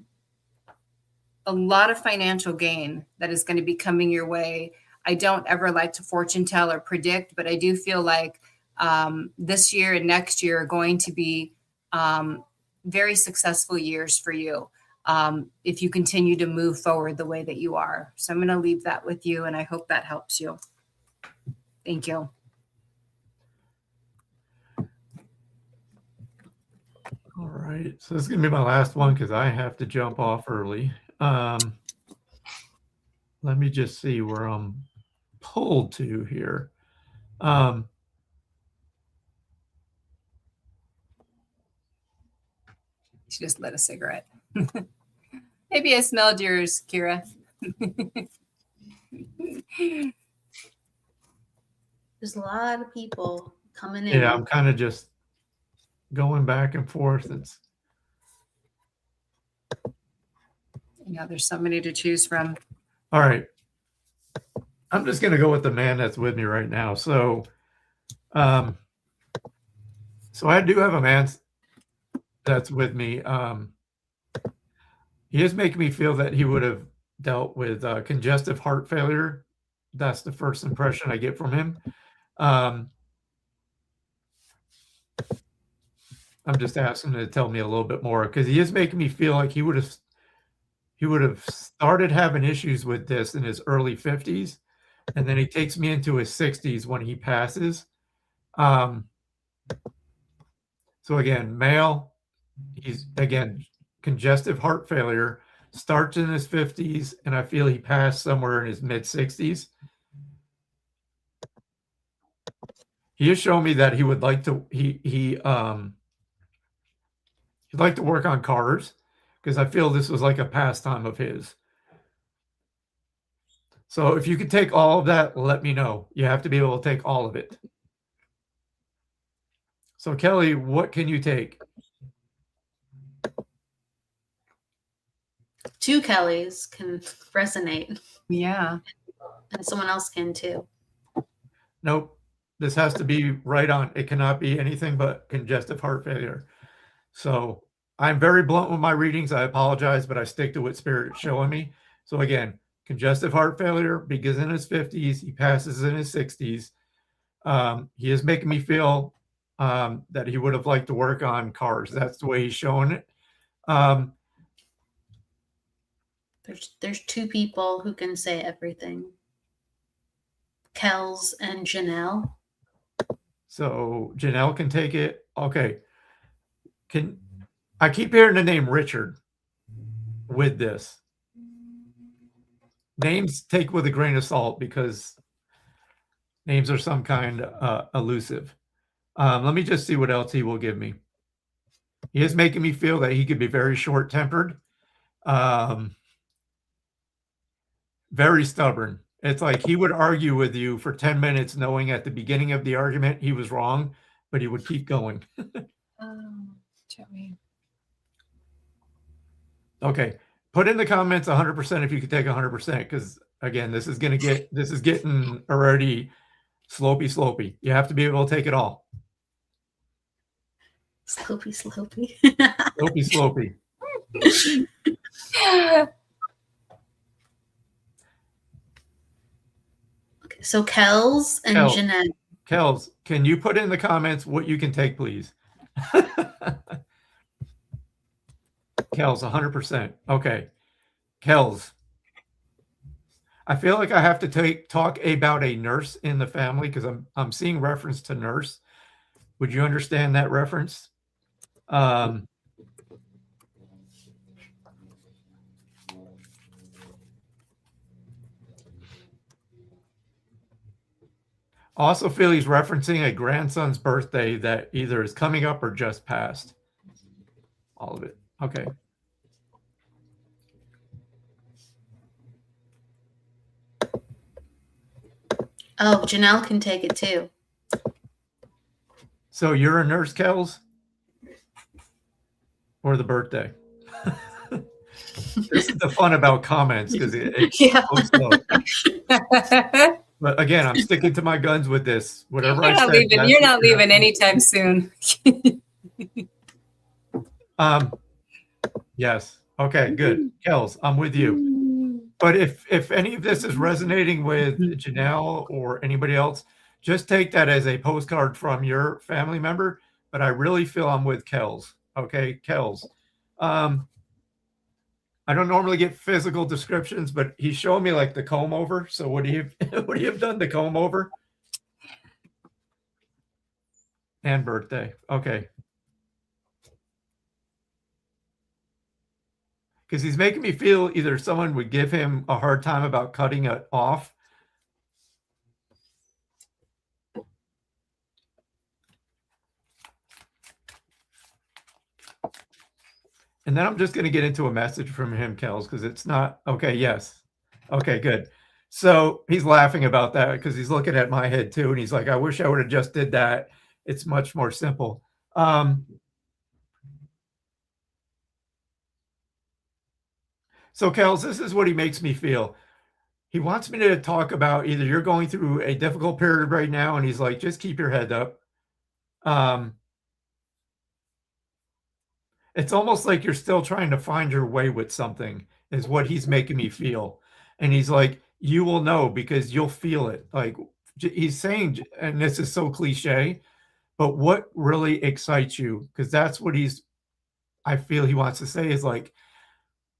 lot of financial gain that is going to be coming your way. I don't ever like to fortune tell or predict, but I do feel like this year and next year are going to be very successful years for you if you continue to move forward the way that you are. So I'm going to leave that with you, and I hope that helps you. Thank you. All right. So this is going to be my last one because I have to jump off early. Let me just see where I'm pulled to here. She just lit a cigarette. Maybe I smelled yours, Kira. There's a lot of people coming in. Yeah, I'm kind of just going back and forth. Yeah, there's so many to choose from. All right. I'm just going to go with the man that's with me right now. So I do have a man that's with me. He is making me feel that he would have dealt with congestive heart failure. That's the first impression I get from him. I'm just asking him to tell me a little bit more because he is making me feel like he would have started having issues with this in his early 50s, and then he takes me into his 60s when he passes. So again, male, he's again congestive heart failure, starts in his 50s, and I feel he passed somewhere in his mid 60s. He has shown me that he would like to he'd like to work on cars because I feel this was like a pastime of his. So if you could take all of that, let me know. You have to be able to take all of it. So Kelly, what can you take? 2 Kellys can resonate. Yeah. And someone else can too. Nope. This has to be right on. It cannot be anything but congestive heart failure. So I'm very blunt with my readings. I apologize, but I stick to what Spirit is showing me. So again, congestive heart failure begins in his 50s. He passes in his 60s. He is making me feel that he would have liked to work on cars. That's the way he's showing it. There's 2 people who can say everything. Kels and Janelle. So Janelle can take it. Okay. I keep hearing the name Richard with this. Names take with a grain of salt because names are some kind elusive. Let me just see what else he will give me. He is making me feel that he could be very short-tempered, very stubborn. It's like he would argue with you for 10 minutes knowing at the beginning of the argument he was wrong, but he would keep going. Joey. Okay. Put in the comments 100% if you could take 100%, because again, this is getting already slopey. You have to be able to take it all. Slopey. Slopey. Okay, so Kels and Jeanette. Kels, can you put in the comments what you can take, please? Kels, 100%. Okay. Kels. I feel like I have to talk about a nurse in the family because I'm seeing reference to nurse. Would you understand that reference? Also feel he's referencing a grandson's birthday that either is coming up or just passed. All of it. Okay. Oh, Janelle can take it too. So you're a nurse, Kels? Or the birthday? This is the fun about comments because it's so slow. But again, I'm sticking to my guns with this. Whatever you're not leaving anytime soon. Yes. Okay, good. Kels, I'm with you. But if any of this is resonating with Janelle or anybody else, just take that as a postcard from your family member. But I really feel I'm with Kels. Okay, Kels. I don't normally get physical descriptions, but he's showing me like the comb over. So would he have done the comb over? And birthday. Okay. Because he's making me feel either someone would give him a hard time about cutting it off. And then I'm just going to get into a message from him, Kels, because it's not okay. Yes. Okay, good. So he's laughing about that because he's looking at my head too. And he's like, I wish I would have just did that. It's much more simple. So Kels, this is what he makes me feel. He wants me to talk about either you're going through a difficult period right now, and he's like, just keep your head up. It's almost like you're still trying to find your way with something, is what he's making me feel. And he's like, you will know because you'll feel it. Like he's saying, and this is so cliche, but what really excites you? Because that's what I feel he wants to say is like,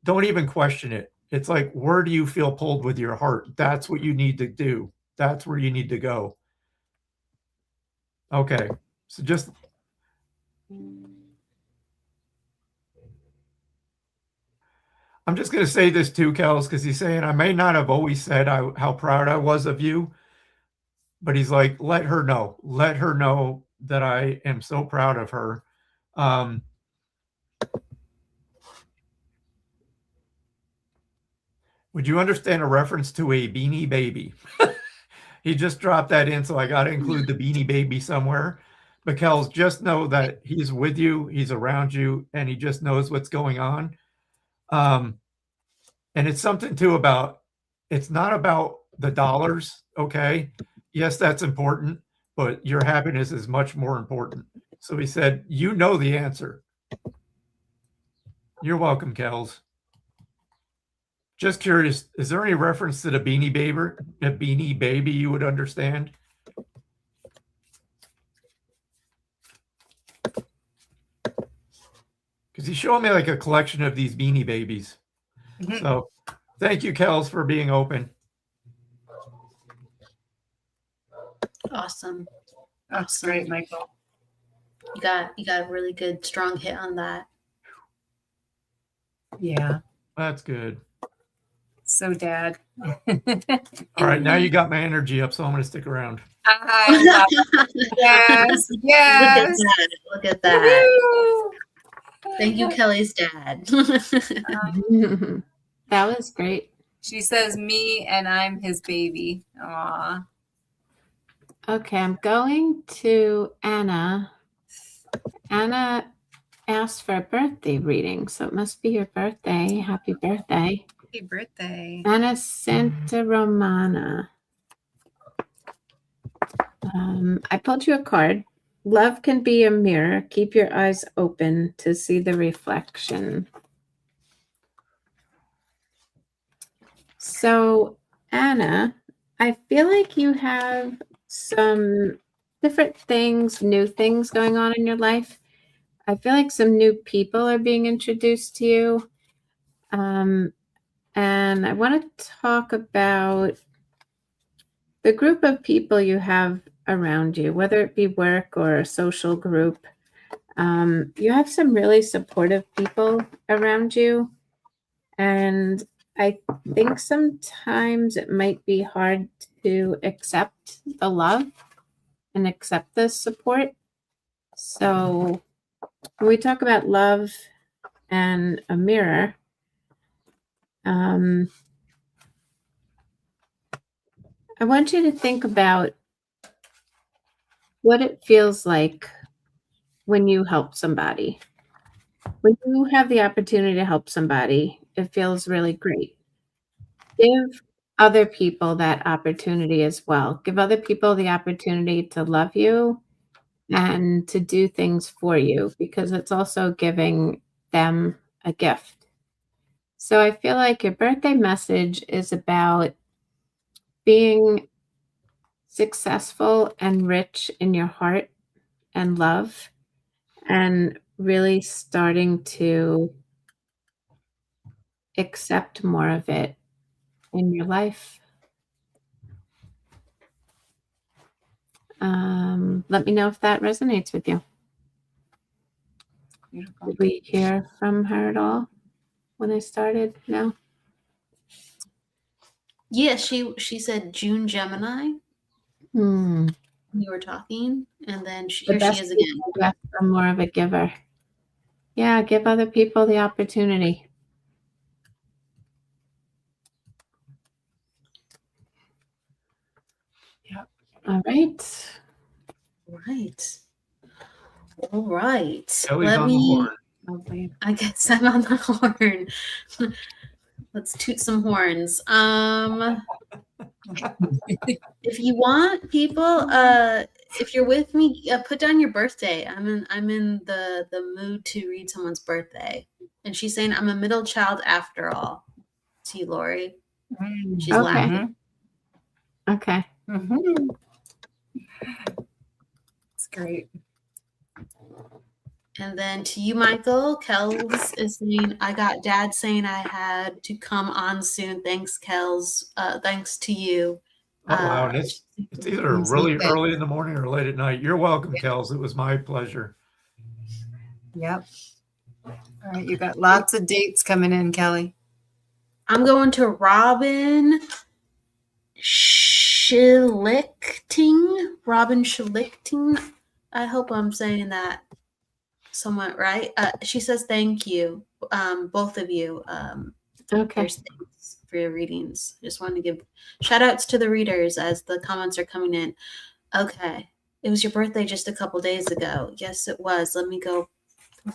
don't even question it. It's like, where do you feel pulled with your heart? That's what you need to do. That's where you need to go. Okay. So just I'm just going to say this too, Kels, because he's saying, I may not have always said how proud I was of you, but he's like, let her know. Let her know that I am so proud of her. Would you understand a reference to a Beanie Baby? He just dropped that in, so I got to include the Beanie Baby somewhere. But Kels, just know that he's with you, he's around you, and he just knows what's going on. And it's something too about, it's not about the dollars, okay? Yes, that's important, but your happiness is much more important. So he said, you know the answer. You're welcome, Kels. Just curious, is there any reference to the Beanie Baby you would understand? Because he's showing me like a collection of these Beanie Babies. Mm-hmm. So thank you, Kels, for being open. Awesome. That's great, Michael. You got a really good, strong hit on that. Yeah. That's good. So, Dad. All right, now you got my energy up, so I'm going to stick around. Yes, yes. Look at that. Woo! Thank you, Kelly's dad. That was great. She says me and I'm his baby. Aw. Okay, I'm going to Anna. Anna asked for a birthday reading, so it must be your birthday. Happy birthday. Happy birthday. Anna Santa Romana. I pulled you a card. Love can be a mirror. Keep your eyes open to see the reflection. So, Anna, I feel like you have some different things, new things going on in your life. I feel like some new people are being introduced to you. And I want to talk about the group of people you have around you, whether it be work or a social group. You have some really supportive people around you. And I think sometimes it might be hard to accept the love and accept the support. So when we talk about love and a mirror, I want you to think about what it feels like when you help somebody. When you have the opportunity to help somebody, it feels really great. Give other people that opportunity as well. Give other people the opportunity to love you and to do things for you, because it's also giving them a gift. So I feel like your birthday message is about being successful and rich in your heart and love, and really starting to accept more of it in your life. Let me know if that resonates with you. Did we hear from her at all when I started? No? Yeah, she said June Gemini. You were talking, and then here she is again. I'm more of a giver. Yeah, give other people the opportunity. Yep. All right. All right. Kelly's on the horn. I guess I'm on the horn. Let's toot some horns. If you want people, if you're with me, put down your birthday. I'm in the mood to read someone's birthday. And she's saying, I'm a middle child after all. To you, Laurie. She's Okay. laughing. Okay. Mm-hmm. It's great. And then to you, Michael, Kels is saying, I got dad saying I had to come on soon. Thanks, Kels. Thanks to you. Oh, wow. And it's either really early in the morning or late at night. You're welcome, Kels. It was my pleasure. Yep. All right. You got lots of dates coming in, Kelly. I'm going to Robin Schlichting. Robin Schlichting. I hope I'm saying that somewhat right. She says thank you, both of you. Okay. Thanks for your readings. Just wanted to give shout outs to the readers as the comments are coming in. Okay. It was your birthday just a couple days ago. Yes, it was. Let me go.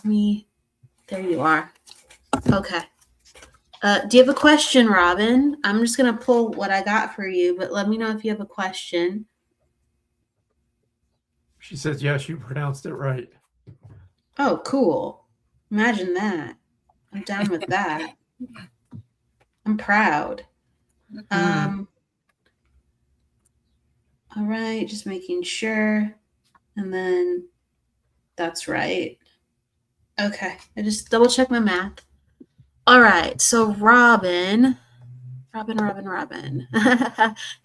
There you are. Okay. Do you have a question, Robin? I'm just going to pull what I got for you, but let me know if you have a question. She says, yes, you pronounced it right. Oh, cool. Imagine that. I'm down with that. I'm proud. Mm-hmm. All right, just making sure. And then that's right. Okay, I just double check my math. All right, so Robin.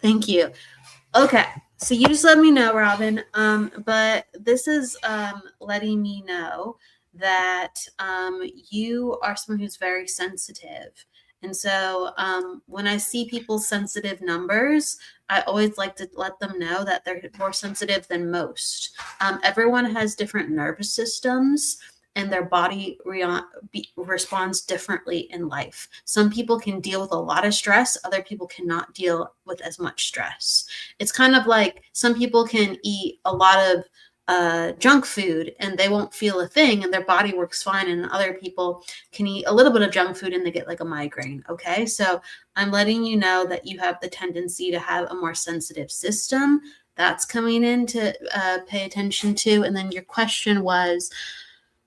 Thank you. Okay, so you just let me know, Robin. But this is letting me know that you are someone who's very sensitive. And so when I see people's sensitive numbers, I always like to let them know that they're more sensitive than most. Everyone has different nervous systems, and their body responds differently in life. Some people can deal with a lot of stress. Other people cannot deal with as much stress. It's kind of like some people can eat a lot of junk food and they won't feel a thing and their body works fine. And other people can eat a little bit of junk food and they get like a migraine. Okay. So I'm letting you know that you have the tendency to have a more sensitive system. That's coming in to pay attention to. And then your question was,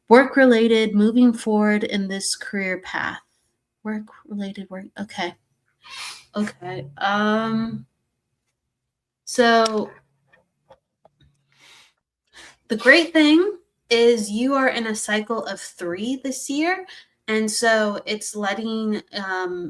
work-related, moving forward in this career path. Work-related. Okay. So the great thing is you are in a cycle of 3 this year. And so it's letting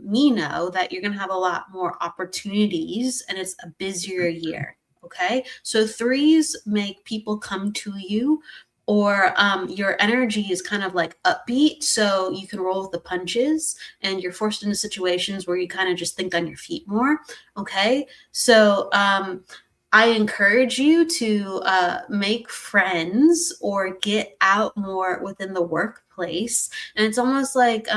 me know that you're going to have a lot more opportunities and it's a busier year. Okay. So 3s make people come to you, or your energy is kind of like upbeat. So you can roll with the punches and you're forced into situations where you kind of just think on your feet more. Okay. So I encourage you to make friends or get out more within the workplace. And it's almost like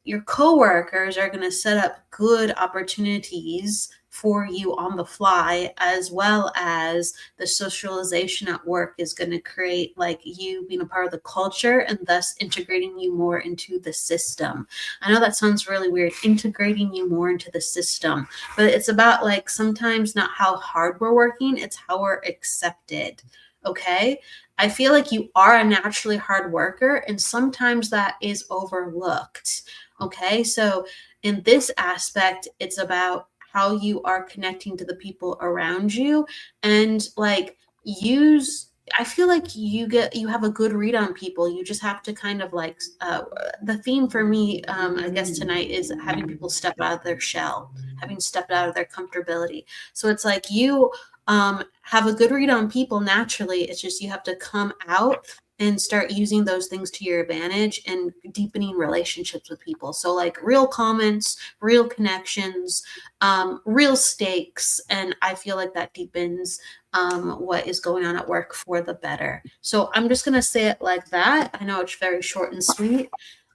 your coworkers are going to set up good opportunities for you on the fly, as well as the socialization at work is going to create like you being a part of the culture and thus integrating you more into the system. I know that sounds really weird, integrating you more into the system, but it's about like sometimes not how hard we're working, it's how we're accepted. Okay. I feel like you are a naturally hard worker and sometimes that is overlooked. Okay. So in this aspect, it's about how you are connecting to the people around you and like I feel like you have a good read on people. You just have to kind of like the theme for me, I guess tonight is having people step out of their shell, having stepped out of their comfortability. So it's like you have a good read on people naturally. It's just you have to come out and start using those things to your advantage and deepening relationships with people. So like real comments, real connections, real stakes. And I feel like that deepens what is going on at work for the better. So I'm just going to say it like that. I know it's very short and sweet.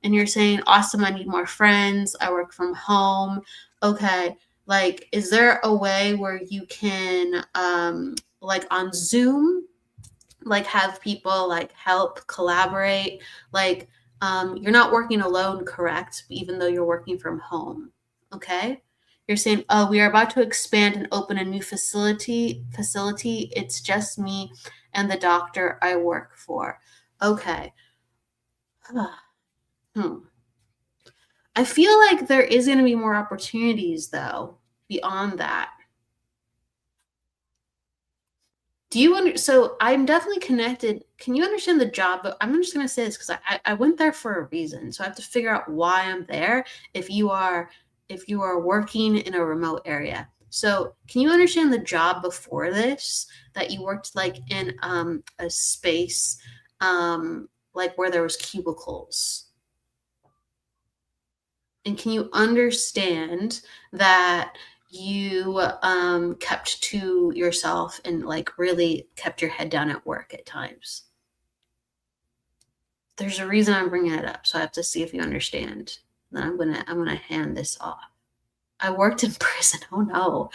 And you're saying, awesome, I need more friends. I work from home. Okay. Like, is there a way where you can, like on Zoom, like have people like help collaborate? Like, you're not working alone, correct? Even though you're working from home. Okay. You're saying, oh, we are about to expand and open a new facility. It's just me and the doctor I work for. Okay. I feel like there is going to be more opportunities, though, beyond that. So I'm definitely connected. Can you understand the job? But I'm just going to say this because I went there for a reason. So I have to figure out why I'm there if you are working in a remote area. So can you understand the job before this that you worked like in a space like where there was cubicles? And can you understand that you kept to yourself and like really kept your head down at work at times? There's a reason I'm bringing it up, so I have to see if you understand. Then I'm gonna hand this off. I worked in prison. Oh no.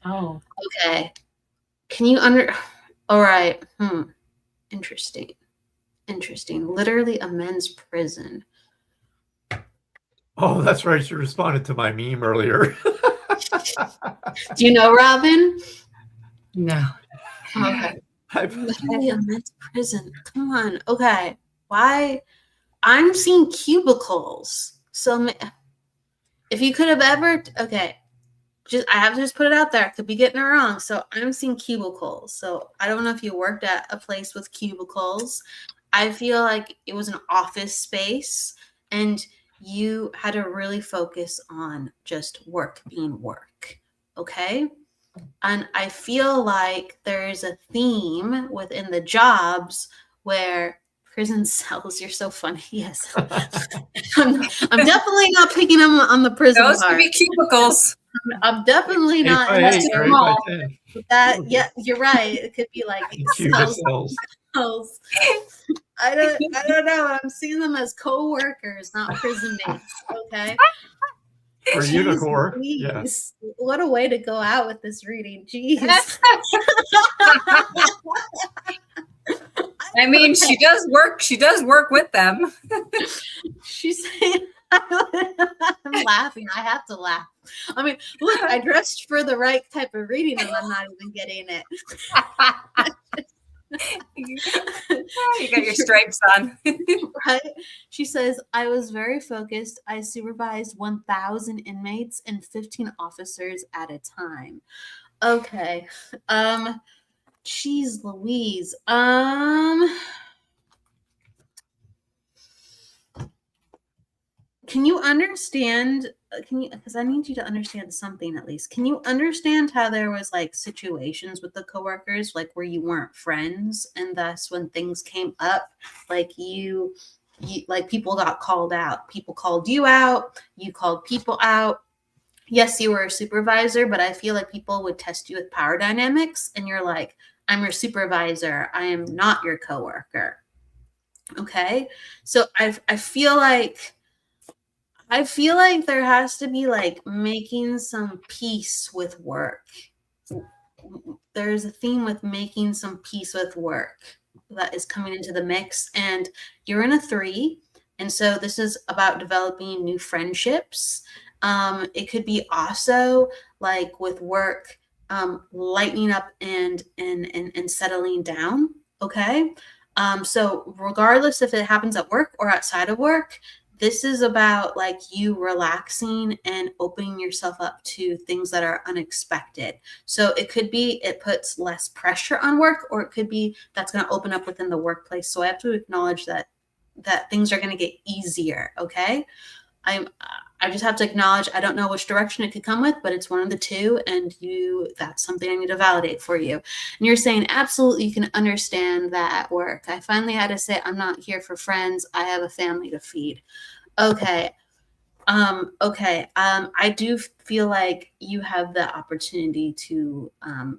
Oh. Okay. Can you All right. Interesting. Literally a men's prison. Oh, that's right. She responded to my meme earlier. Do you know Robin? No. Okay. Literally a men's prison. Come on. Okay. Why? I'm seeing cubicles. So if you could have ever, okay, I have to just put it out there. I could be getting it wrong. So I'm seeing cubicles. So I don't know if you worked at a place with cubicles. I feel like it was an office space and you had to really focus on just work being work. Okay. And I feel like there is a theme within the jobs where prison cells, you're so funny. Yes. I'm definitely not picking them on the prison Those part. could be cubicles. I'm definitely not. That, yeah, you're right. It could be like cells. I don't know. I'm seeing them as co-workers, not prison mates. Okay. For Unicorn. Yeah. What a way to go out with this reading. Jeez. I mean, she does work with them. She's saying, I'm laughing. I have to laugh. I mean, look, I dressed for the right type of reading and I'm not even getting it. You got your stripes on. Right? She says, I was very focused. I supervised 1,000 inmates and 15 officers at a time. Okay. Jeez Louise. Can you understand, because I need you to understand something at least. Can you understand how there was like situations with the coworkers, like where you weren't friends and thus when things came up, like you like people got called out, people called you out, you called people out. Yes, you were a supervisor, but I feel like people would test you with power dynamics and you're like, I'm your supervisor. I am not your coworker. Okay. So I feel like there has to be like making some peace with work. There's a theme with making some peace with work that is coming into the mix. And you're in a 3. And so this is about developing new friendships. It could be also like with work, lightening up and settling down. Okay. So regardless if it happens at work or outside of work, this is about like you relaxing and opening yourself up to things that are unexpected. So it could be it puts less pressure on work, or it could be that's going to open up within the workplace. So I have to acknowledge that things are going to get easier. Okay. I just have to acknowledge I don't know which direction it could come with, but it's one of the two, and that's something I need to validate for you. And you're saying absolutely you can understand that at work. I finally had to say I'm not here for friends. I have a family to feed. Okay. I do feel like you have the opportunity to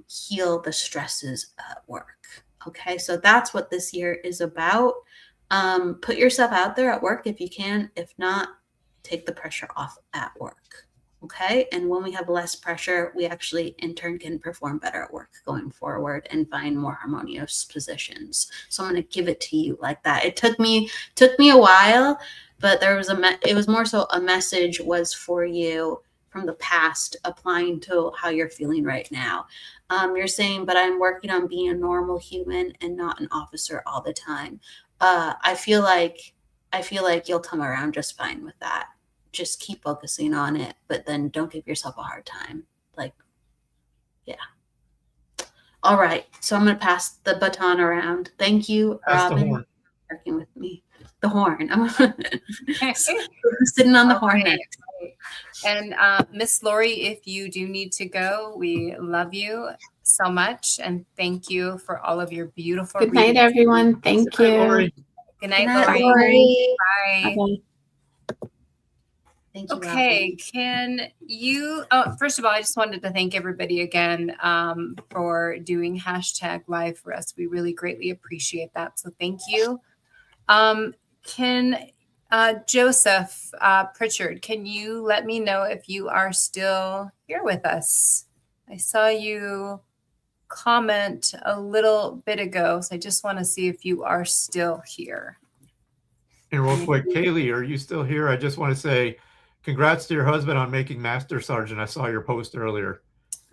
heal the stresses at work. Okay, so that's what this year is about. Put yourself out there at work if you can. If not, take the pressure off at work. Okay. And when we have less pressure, we actually in turn can perform better at work going forward and find more harmonious positions. So I'm going to give it to you like that. It took me a while, but there was it was more so a message was for you from the past applying to how you're feeling right now. You're saying, but I'm working on being a normal human and not an officer all the time. I feel like you'll come around just fine with that. Just keep focusing on it, but then don't give yourself a hard time. Like, yeah. All right. So I'm going to pass the baton around. Thank you, Robin, for working with me. The horn. I'm sitting on the horn next. And Miss Laurie, if you do need to go, we love you so much. And thank you for all of your beautiful Good night, everyone. Thank you. Laurie. Good night, Good night, Laurie. Laurie. Bye. Bye. Thank you, Okay, Robin. can you, first of all, I just wanted to thank everybody again for doing hashtag live for us. We really greatly appreciate that. So thank you. Can Joseph Pritchard, can you let me know if you are still here with us? I saw you comment a little bit ago, so I just want to see if you are still here. And real quick, Kaylee, are you still here? I just want to say congrats to your husband on making Master Sergeant. I saw your post earlier.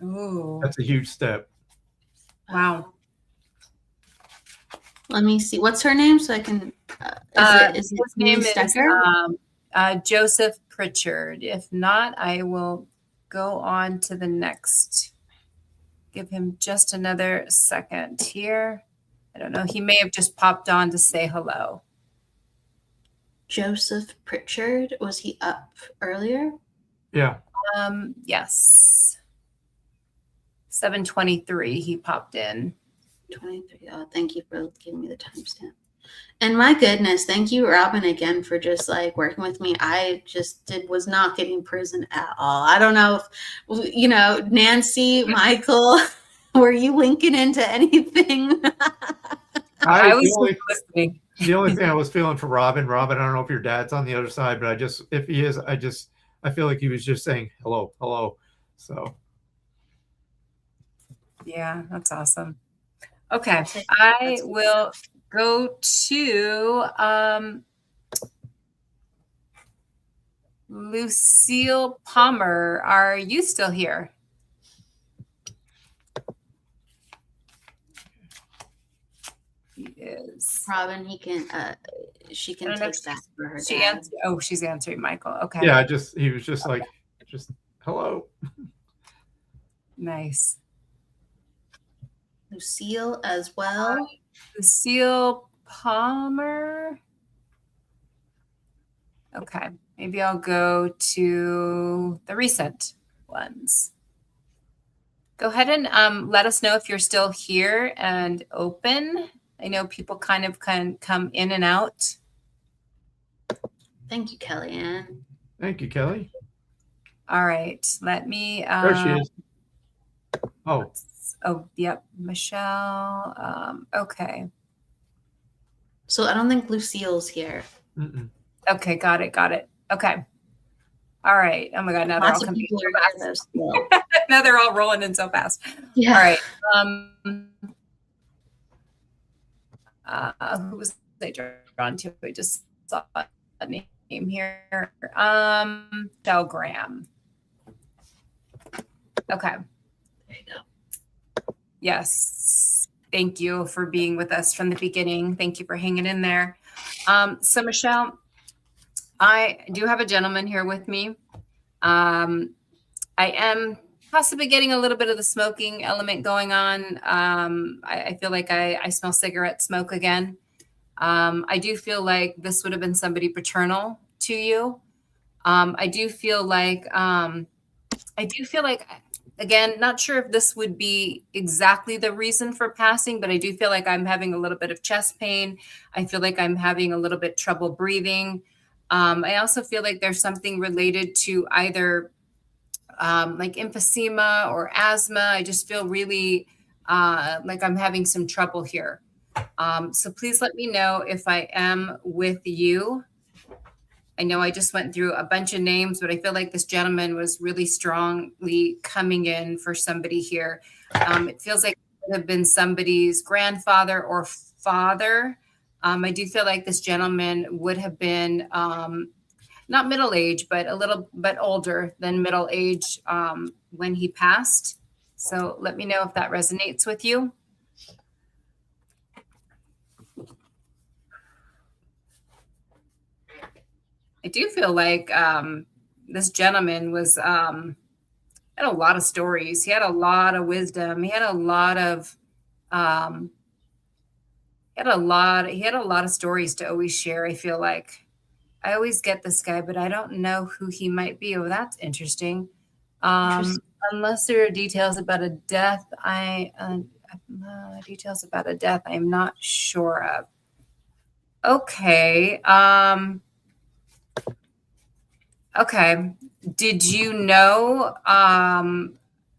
Ooh. That's a huge step. Wow. Let me see. What's her name? So I can. Is it his name Stecker? is Joseph Pritchard. If not, I will go on to the next. Give him just another second here. I don't know. He may have just popped on to say hello. Joseph Pritchard. Was he up earlier? Yeah. Yes. 7:23. He popped in. 23. Oh, thank you for giving me the timestamp. And my goodness, thank you, Robin, again for just like working with me. I just was not getting prison at all. I don't know if, Nancy, Michael, were you linking into anything? I was listening. The only thing I was feeling for Robin, I don't know if your dad's on the other side, but if he is, I feel like he was just saying hello, hello. So. Yeah, that's awesome. Okay, I will go to Lucille Palmer. Are you still here? He is. Robin, she can take that for her dad. She's answering Michael. Okay. Yeah, he was just like, hello. Nice. Lucille as well. Lucille Palmer. Okay, maybe I'll go to the recent ones. Go ahead and let us know if you're still here and open. I know people kind of can come in and out. Thank you, Kellyanne. Thank you, Kelly. All right, let me. There she is. Oh, yep, Michelle. Okay. So I don't think Lucille's here. Mm-mm. Okay, got it. Okay. All right. Oh my God, now they're all coming so fast. Now they're all rolling in so fast. Yeah. All right. Who was I drawn to? I just saw a name here. Michelle Graham. Okay. There you go. Yes. Thank you for being with us from the beginning. Thank you for hanging in there. So Michelle, I do have a gentleman here with me. I am possibly getting a little bit of the smoking element going on. I feel like I smell cigarette smoke again. I do feel like this would have been somebody paternal to you. I do feel like, again, not sure if this would be exactly the reason for passing, but I do feel like I'm having a little bit of chest pain. I feel like I'm having a little bit trouble breathing. I also feel like there's something related to either like emphysema or asthma. I just feel really like I'm having some trouble here. So please let me know if I am with you. I know I just went through a bunch of names, but I feel like this gentleman was really strongly coming in for somebody here. It feels like it would have been somebody's grandfather or father. I do feel like this gentleman would have been not middle age, but a little bit older than middle age when he passed. So let me know if that resonates with you. I do feel like this gentleman was had a lot of stories. He had a lot of wisdom. He had a lot of he had a lot of stories to always share. I feel like I always get this guy, but I don't know who he might be. Oh, that's interesting. Unless there are details about a death, details about a death I'm not sure of. Okay. Okay. Did you know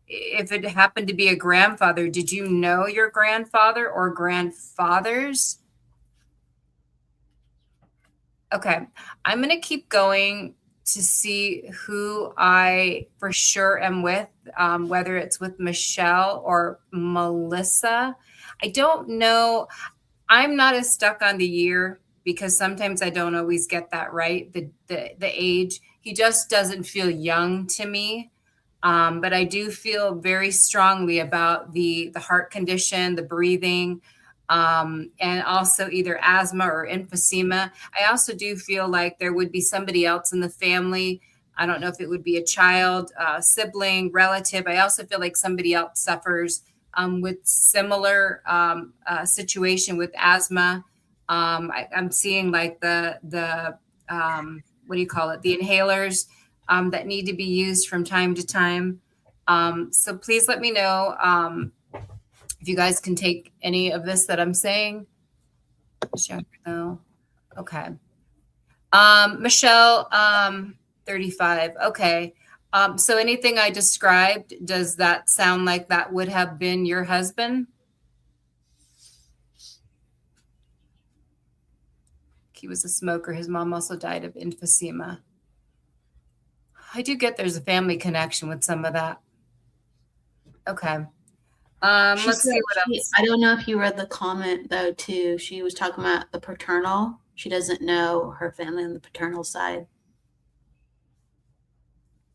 if it happened to be a grandfather, did you know your grandfather or grandfathers? Okay. I'm going to keep going to see who I for sure am with, whether it's with Michelle or Melissa. I don't know. I'm not as stuck on the year because sometimes I don't always get that right. The age. He just doesn't feel young to me. But I do feel very strongly about the heart condition, the breathing, and also either asthma or emphysema. I also do feel like there would be somebody else in the family. I don't know if it would be a child, sibling, relative. I also feel like somebody else suffers with similar situation with asthma. I'm seeing like the what do you call it? The inhalers that need to be used from time to time. So please let me know if you guys can take any of this that I'm saying. No. Okay. Michelle, 35. Okay. So anything I described, does that sound like that would have been your husband? He was a smoker. His mom also died of emphysema. I do get there's a family connection with some of that. Okay. Let's see what else. I don't know if you read the comment though too. She was talking about the paternal. She doesn't know her family on the paternal side.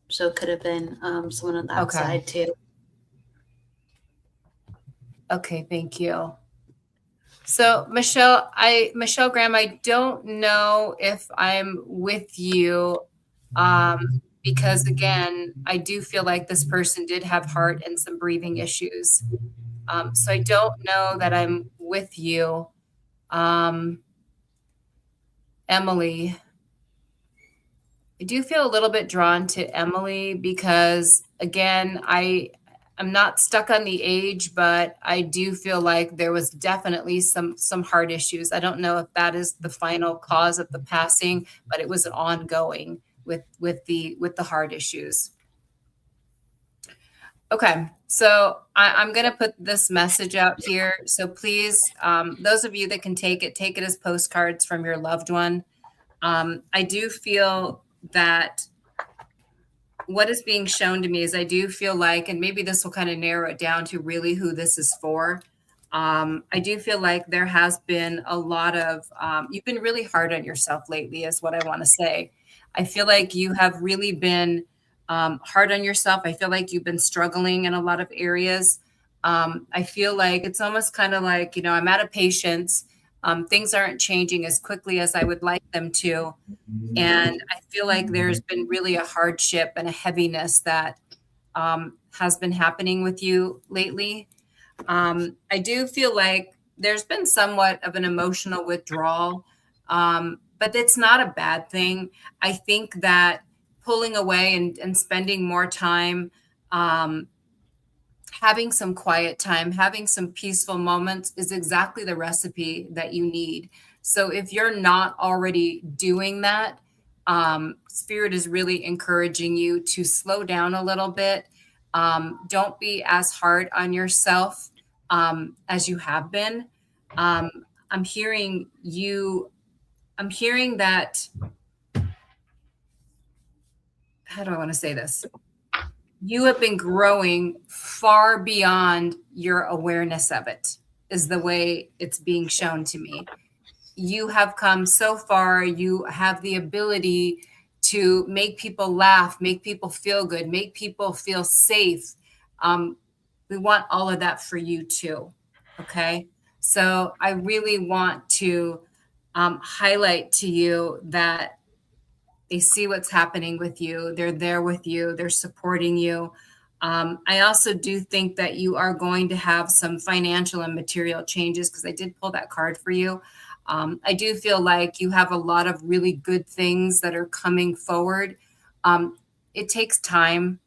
So it could have been someone on that side too. Okay, thank you. So Michelle Graham, I don't know if I'm with you because again, I do feel like this person did have heart and some breathing issues. So I don't know that I'm with you. Emily, I do feel a little bit drawn to Emily because again, I'm not stuck on the age, but I do feel like there was definitely some heart issues. I don't know if that is the final cause of the passing, but it was ongoing with the heart issues. Okay, so I'm going to put this message out here. So please, those of you that can take it as postcards from your loved one. I do feel that what is being shown to me is I do feel like, and maybe this will kind of narrow it down to really who this is for. I do feel like there has been a lot of, you've been really hard on yourself lately is what I want to say. I feel like you have really been hard on yourself. I feel like you've been struggling in a lot of areas. I feel like it's almost kind of like, I'm out of patience. Things aren't changing as quickly as I would like them to. And I feel like there's been really a hardship and a heaviness that has been happening with you lately. I do feel like there's been somewhat of an emotional withdrawal, but it's not a bad thing. I think that pulling away and spending more time, having some quiet time, having some peaceful moments is exactly the recipe that you need. So if you're not already doing that, Spirit is really encouraging you to slow down a little bit. Don't be as hard on yourself as you have been. I'm hearing that, how do I want to say this? You have been growing far beyond your awareness of it, is the way it's being shown to me. You have come so far. You have the ability to make people laugh, make people feel good, make people feel safe. We want all of that for you too. Okay. So I really want to highlight to you that they see what's happening with you. They're there with you. They're supporting you. I also do think that you are going to have some financial and material changes because I did pull that card for you. I do feel like you have a lot of really good things that are coming forward. It takes time.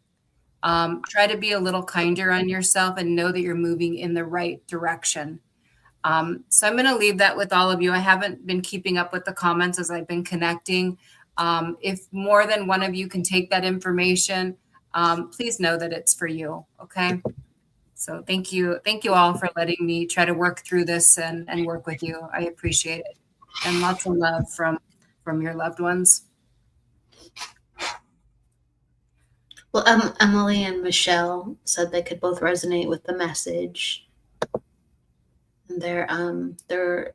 Try to be a little kinder on yourself and know that you're moving in the right direction. So I'm going to leave that with all of you. I haven't been keeping up with the comments as I've been connecting. If more than one of you can take that information, please know that it's for you. Okay. So thank you. Thank you all for letting me try to work through this and work with you. I appreciate it. And lots of love from your loved ones. Well, Emily and Michelle said they could both resonate with the message. And they're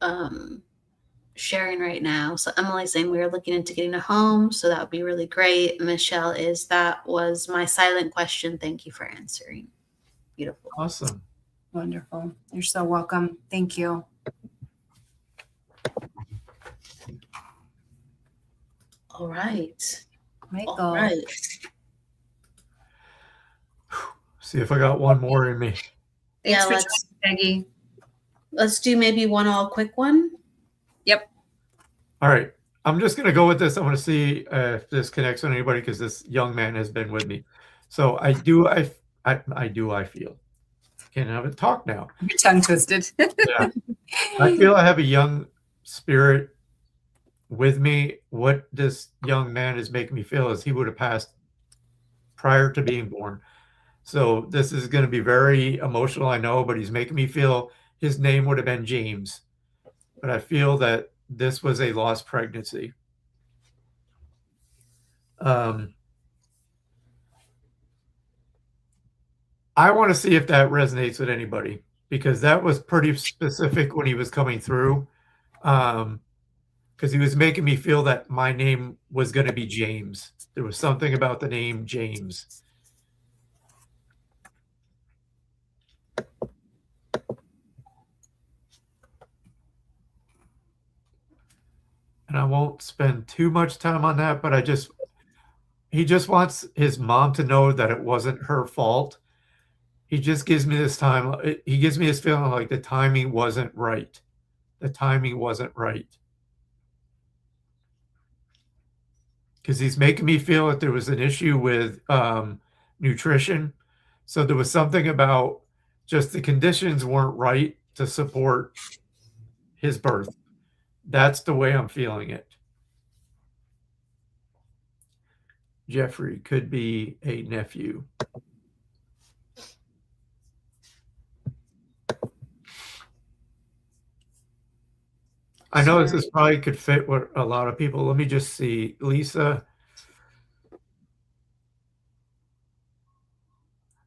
sharing right now. So Emily's saying we are looking into getting a home, so that would be really great. Michelle is, that was my silent question. Thank you for answering. Beautiful. Awesome. Wonderful. You're so welcome. Thank you. All right. Michael. All right. See if I got one more in me. Thanks Yeah, for joining, Peggy. let's do maybe one all quick one. Yep. All right. I'm just going to go with this. I want to see if this connects with anybody because this young man has been with me. So I feel. Can't have it talk now. Your tongue twisted. Yeah. I feel I have a young spirit with me. What this young man is making me feel is he would have passed prior to being born. So this is going to be very emotional, I know, but he's making me feel his name would have been James. But I feel that this was a lost pregnancy. I want to see if that resonates with anybody because that was pretty specific when he was coming through. Because he was making me feel that my name was going to be James. There was something about the name James. And I won't spend too much time on that, but he just wants his mom to know that it wasn't her fault. He just gives me this time. He gives me this feeling like the timing wasn't right. The timing wasn't right. Because he's making me feel that there was an issue with nutrition. So there was something about just the conditions weren't right to support his birth. That's the way I'm feeling it. Jeffrey could be a nephew. I know this probably could fit what a lot of people. Let me just see. Lisa.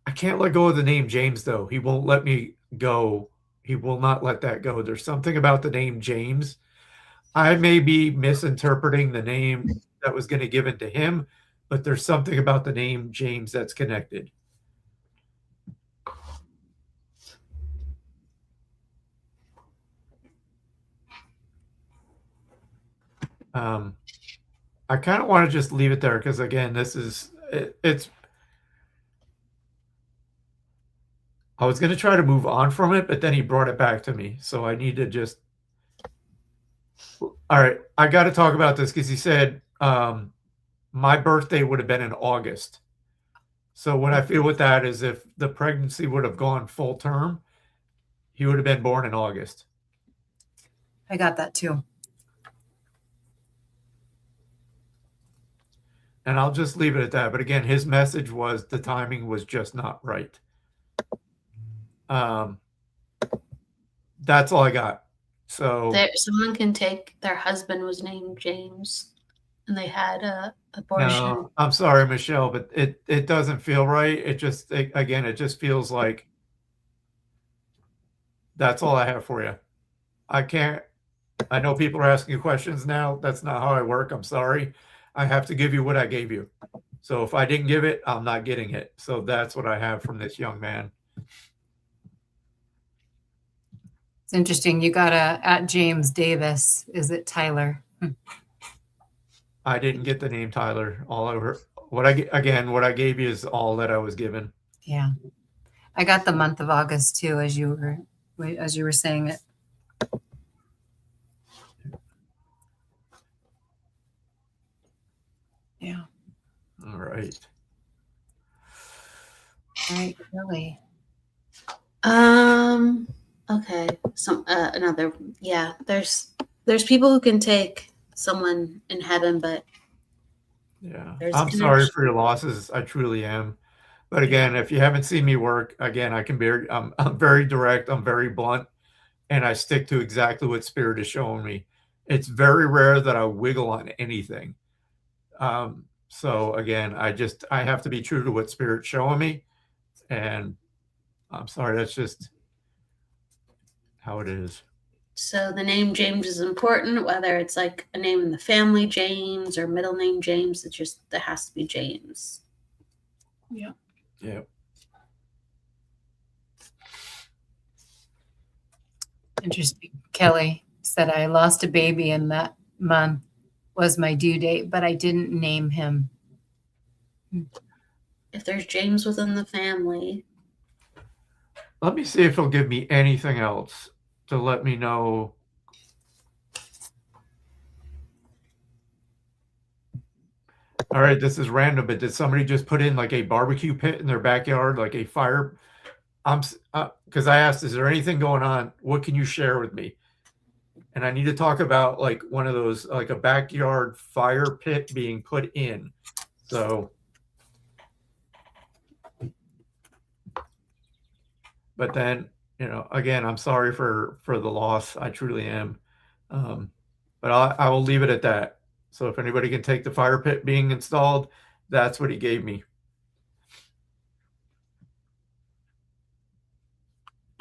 I can't let go of the name James, though. He won't let me go. He will not let that go. There's something about the name James. I may be misinterpreting the name that was going to give it to him, but there's something about the name James that's connected. I kind of want to just leave it there because, again, it's. I was going to try to move on from it, but then he brought it back to me. So I need to just. All right. I got to talk about this because he said my birthday would have been in August. So what I feel with that is if the pregnancy would have gone full term, he would have been born in August. I got that too. And I'll just leave it at that. But again, his message was the timing was just not right. That's all I got. So someone can take their husband was named James and they had a abortion. No, I'm sorry, Michelle, but it doesn't feel right. It just feels like that's all I have for you. I know people are asking you questions now. That's not how I work. I'm sorry. I have to give you what I gave you. So if I didn't give it, I'm not getting it. So that's what I have from this young man. It's interesting. You got at James Davis. Is it Tyler? I didn't get the name Tyler. All over what I gave you is all that I was given. Yeah, I got the month of August too, as you were saying it. Yeah. All right. All right, Kelly. Okay. Another. Yeah. There's people who can take someone in heaven, but yeah, there's I'm sorry for your losses. I truly am. But again, if you haven't seen me work, again, I'm very direct. I'm very blunt, and I stick to exactly what Spirit is showing me. It's very rare that I wiggle on anything. So again, I have to be true to what Spirit's showing me, and I'm sorry, that's just how it is. So the name James is important, whether it's like a name in the family, James, or middle name James. There has to be James. Yeah. Yeah. Interesting. Kelly said, I lost a baby and that month was my due date, but I didn't name him. If there's James within the family. Let me see if he'll give me anything else to let me know. All right, this is random, but did somebody just put in like a barbecue pit in their backyard, like a fire? Because I asked, is there anything going on? What can you share with me? And I need to talk about like one of those, like a backyard fire pit being put in. So, but then, again, I'm sorry for the loss. I truly am. But I will leave it at that. So if anybody can take the fire pit being installed, that's what he gave me.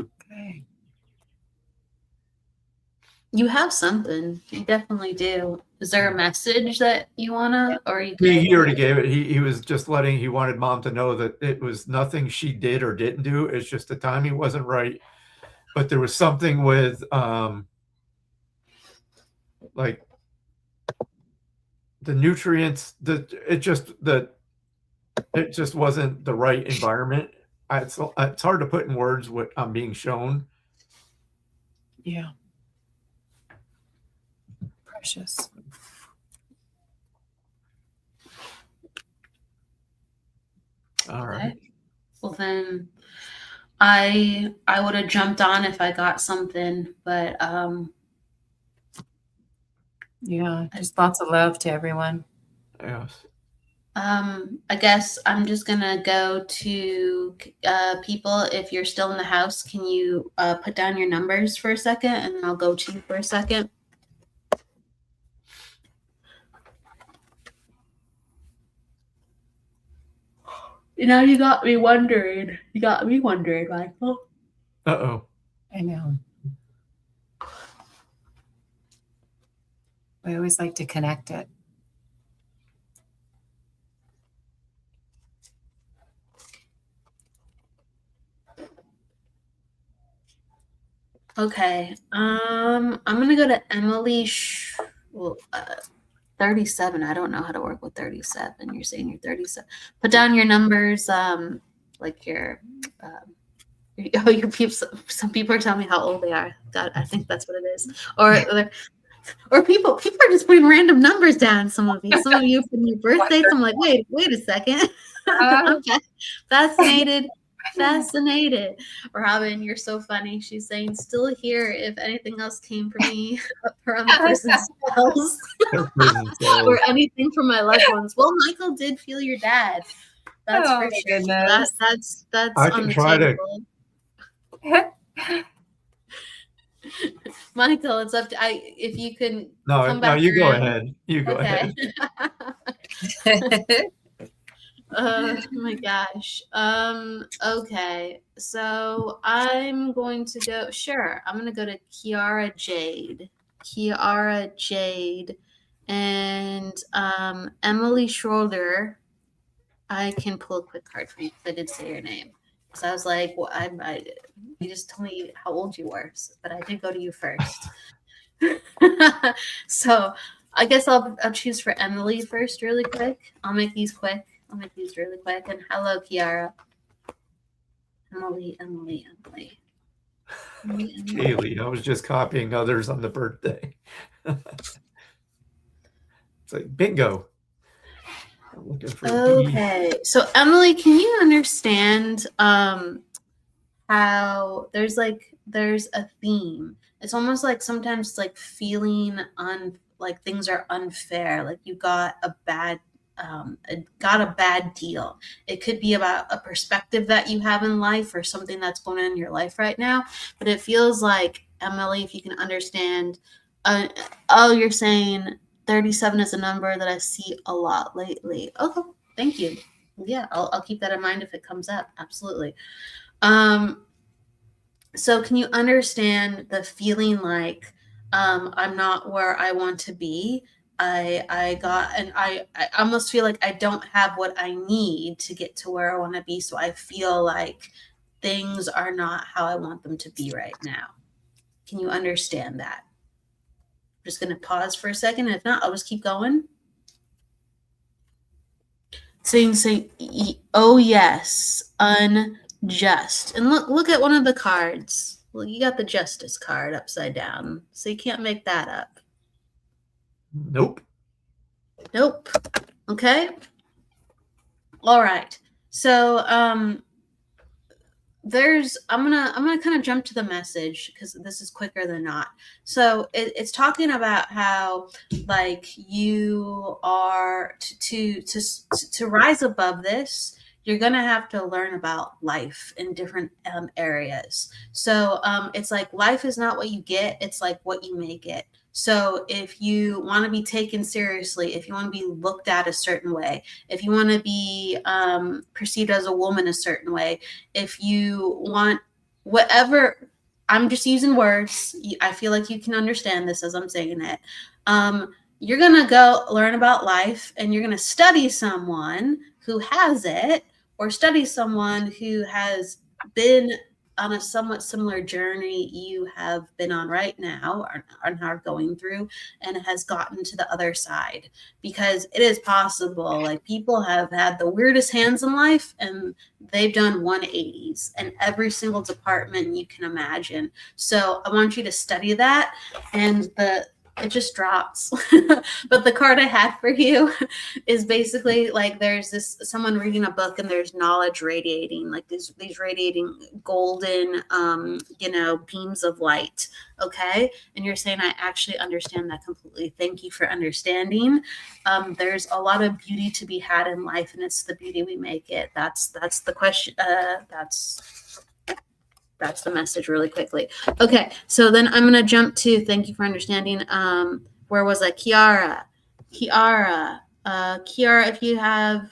Okay. You have something. You definitely do. Is there a message that you wanna, or you? He already gave it. He was just he wanted Mom to know that it was nothing she did or didn't do. It's just the timing wasn't right. But there was something with like the nutrients that it just wasn't the right environment. It's hard to put in words what I'm being shown. Yeah. Precious. All right. Okay. Well then, I would have jumped on if I got something, but yeah, just lots of love to everyone. Yes. I guess I'm just gonna go to people. If you're still in the house, can you put down your numbers for a second, and then I'll go to you for a second. You got me wondering. Michael. Uh-oh. I know. I always like to connect it. Okay. I'm gonna go to Emily. 37. I don't know how to work with 37. You're saying you're 37. Put down your numbers. Like your your peeps. Some people are telling me how old they are. God, I think that's what it is. Or people are just putting random numbers down. Some of you putting your birthday. I'm like, wait a second. I'm fascinated. Robin, you're so funny. She's saying, still here if anything else came for me from person's spells or anything from my loved ones. Well, Michael did feel your dad. That's for sure. That's I on can the try table. Michael, it's up to if you can come back. No, you around. go ahead. You go ahead. Oh my gosh. Okay. So I'm going to go. Sure. I'm going to go to Kiara Jade. And Emily Schroeder, I can pull a quick card for you because I did say your name. So I was like, well, you just told me how old you were, but I did go to you first. So I guess I'll choose for Emily first really quick. I'll make these quick. I'll make these really quick. And hello, Kiara. Emily. Kaylee, I was just copying others on the birthday. It's like bingo. I'm looking for okay. So Emily, can you understand how there's a theme? It's almost like sometimes it's like feeling like things are unfair, like you got a bad deal. It could be about a perspective that you have in life or something that's going on in your life right now. But it feels like, Emily, if you can understand, you're saying 37 is a number that I see a lot lately. Okay, thank you. Yeah, I'll keep that in mind if it comes up. Absolutely. So can you understand the feeling like I'm not where I want to be? I almost feel like I don't have what I need to get to where I want to be. So I feel like things are not how I want them to be right now. Can you understand that? I'm just going to pause for a second. And if not, I'll just keep going. So you can say, oh yes, unjust. And look at one of the cards. Well, you got the justice card upside down, so you can't make that up. Nope. Okay. All right. So I'm gonna kind of jump to the message because this is quicker than not. So it's talking about how like you are to rise above this. You're gonna have to learn about life in different areas. So it's like life is not what you get; it's like what you make it. So if you want to be taken seriously, if you want to be looked at a certain way, if you want to be perceived as a woman a certain way, if you want whatever, I'm just using words. I feel like you can understand this as I'm saying it. You're going to go learn about life and you're going to study someone who has it or study someone who has been on a somewhat similar journey you have been on right now or are going through and has gotten to the other side, because it is possible, like people have had the weirdest hands in life and they've done 180s in every single department you can imagine. So I want you to study that, and it just drops. But the card I had for you is basically like there's someone reading a book and there's knowledge radiating, like these radiating golden beams of light. Okay. And you're saying, I actually understand that completely. Thank you for understanding. There's a lot of beauty to be had in life, and it's the beauty we make it. That's the question. That's the message really quickly. Okay, so then I'm going to jump to thank you for understanding. Where was I? Kiara, if you have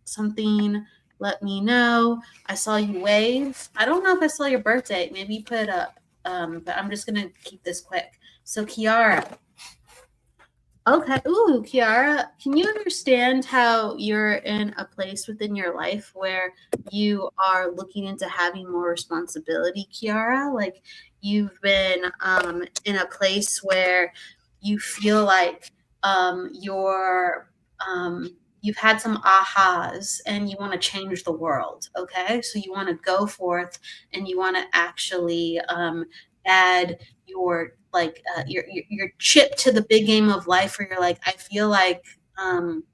something, let me know. I saw you wave. I don't know if I saw your birth date. Maybe you put it up, but I'm just going to keep this quick. So Kiara. Okay. Ooh, Kiara, can you understand how you're in a place within your life where you are looking into having more responsibility, Kiara? Like you've been in a place where you feel like you've had some ahas and you want to change the world. Okay. So you want to go forth and you want to actually add your your chip to the big game of life, where you're like, I feel like I'm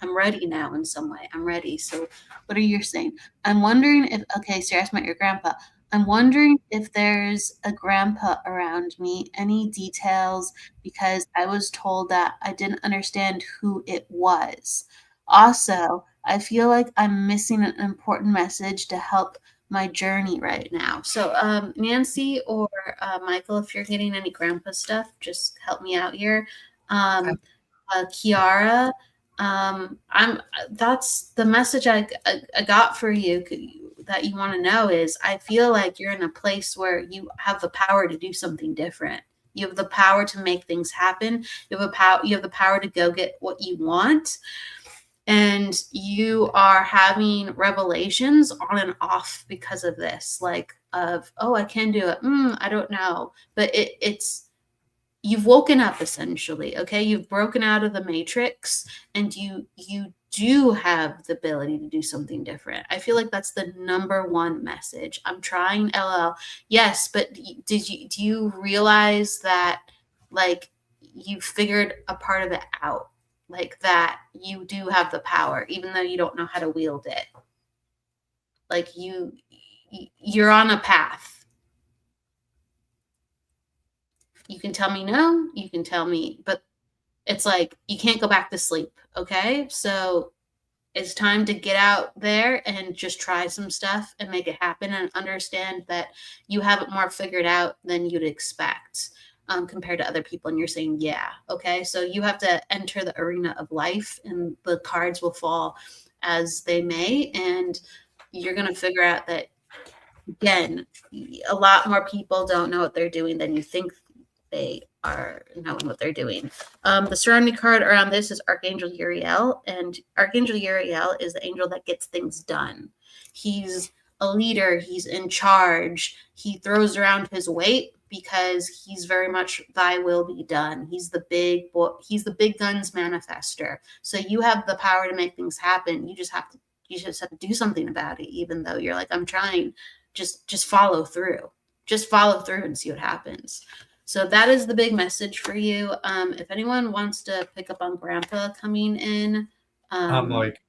ready now in some way. I'm ready. So what are you saying? I'm wondering if, okay, so you're asking about your grandpa. I'm wondering if there's a grandpa around me, any details, because I was told that I didn't understand who it was. Also, I feel like I'm missing an important message to help my journey right now. So Nancy or Michael, if you're getting any grandpa stuff, just help me out here. Kiara, that's the message I got for you that you want to know is I feel like you're in a place where you have the power to do something different. You have the power to make things happen. You have the power to go get what you want. And you are having revelations on and off because of this, like of, oh, I can do it. I don't know. But it's you've woken up essentially. Okay. You've broken out of the matrix, and you do have the ability to do something different. I feel like that's the number one message. I'm trying, LL. Yes, but do you realize that, like, you figured a part of it out? Like, that you do have the power, even though you don't know how to wield it. Like, you're on a path. You can tell me no, you can tell me, but it's like, you can't go back to sleep. Okay. So it's time to get out there and just try some stuff and make it happen, and understand that you have it more figured out than you'd expect. Compared to other people, and you're saying, yeah, okay, so you have to enter the arena of life, and the cards will fall as they may, and you're going to figure out that, again, a lot more people don't know what they're doing than you think they are knowing what they're doing. The surrounding card around this is Archangel Uriel, and Archangel Uriel is the angel that gets things done. He's a leader, he's in charge, he throws around his weight because he's very much thy will be done. He's the big guns manifester. So you have the power to make things happen. You just have to do something about it, even though you're like, I'm trying. Just follow through. Just follow through and see what happens. So that is the big message for you. If anyone wants to pick up on Grandpa coming in, I'm like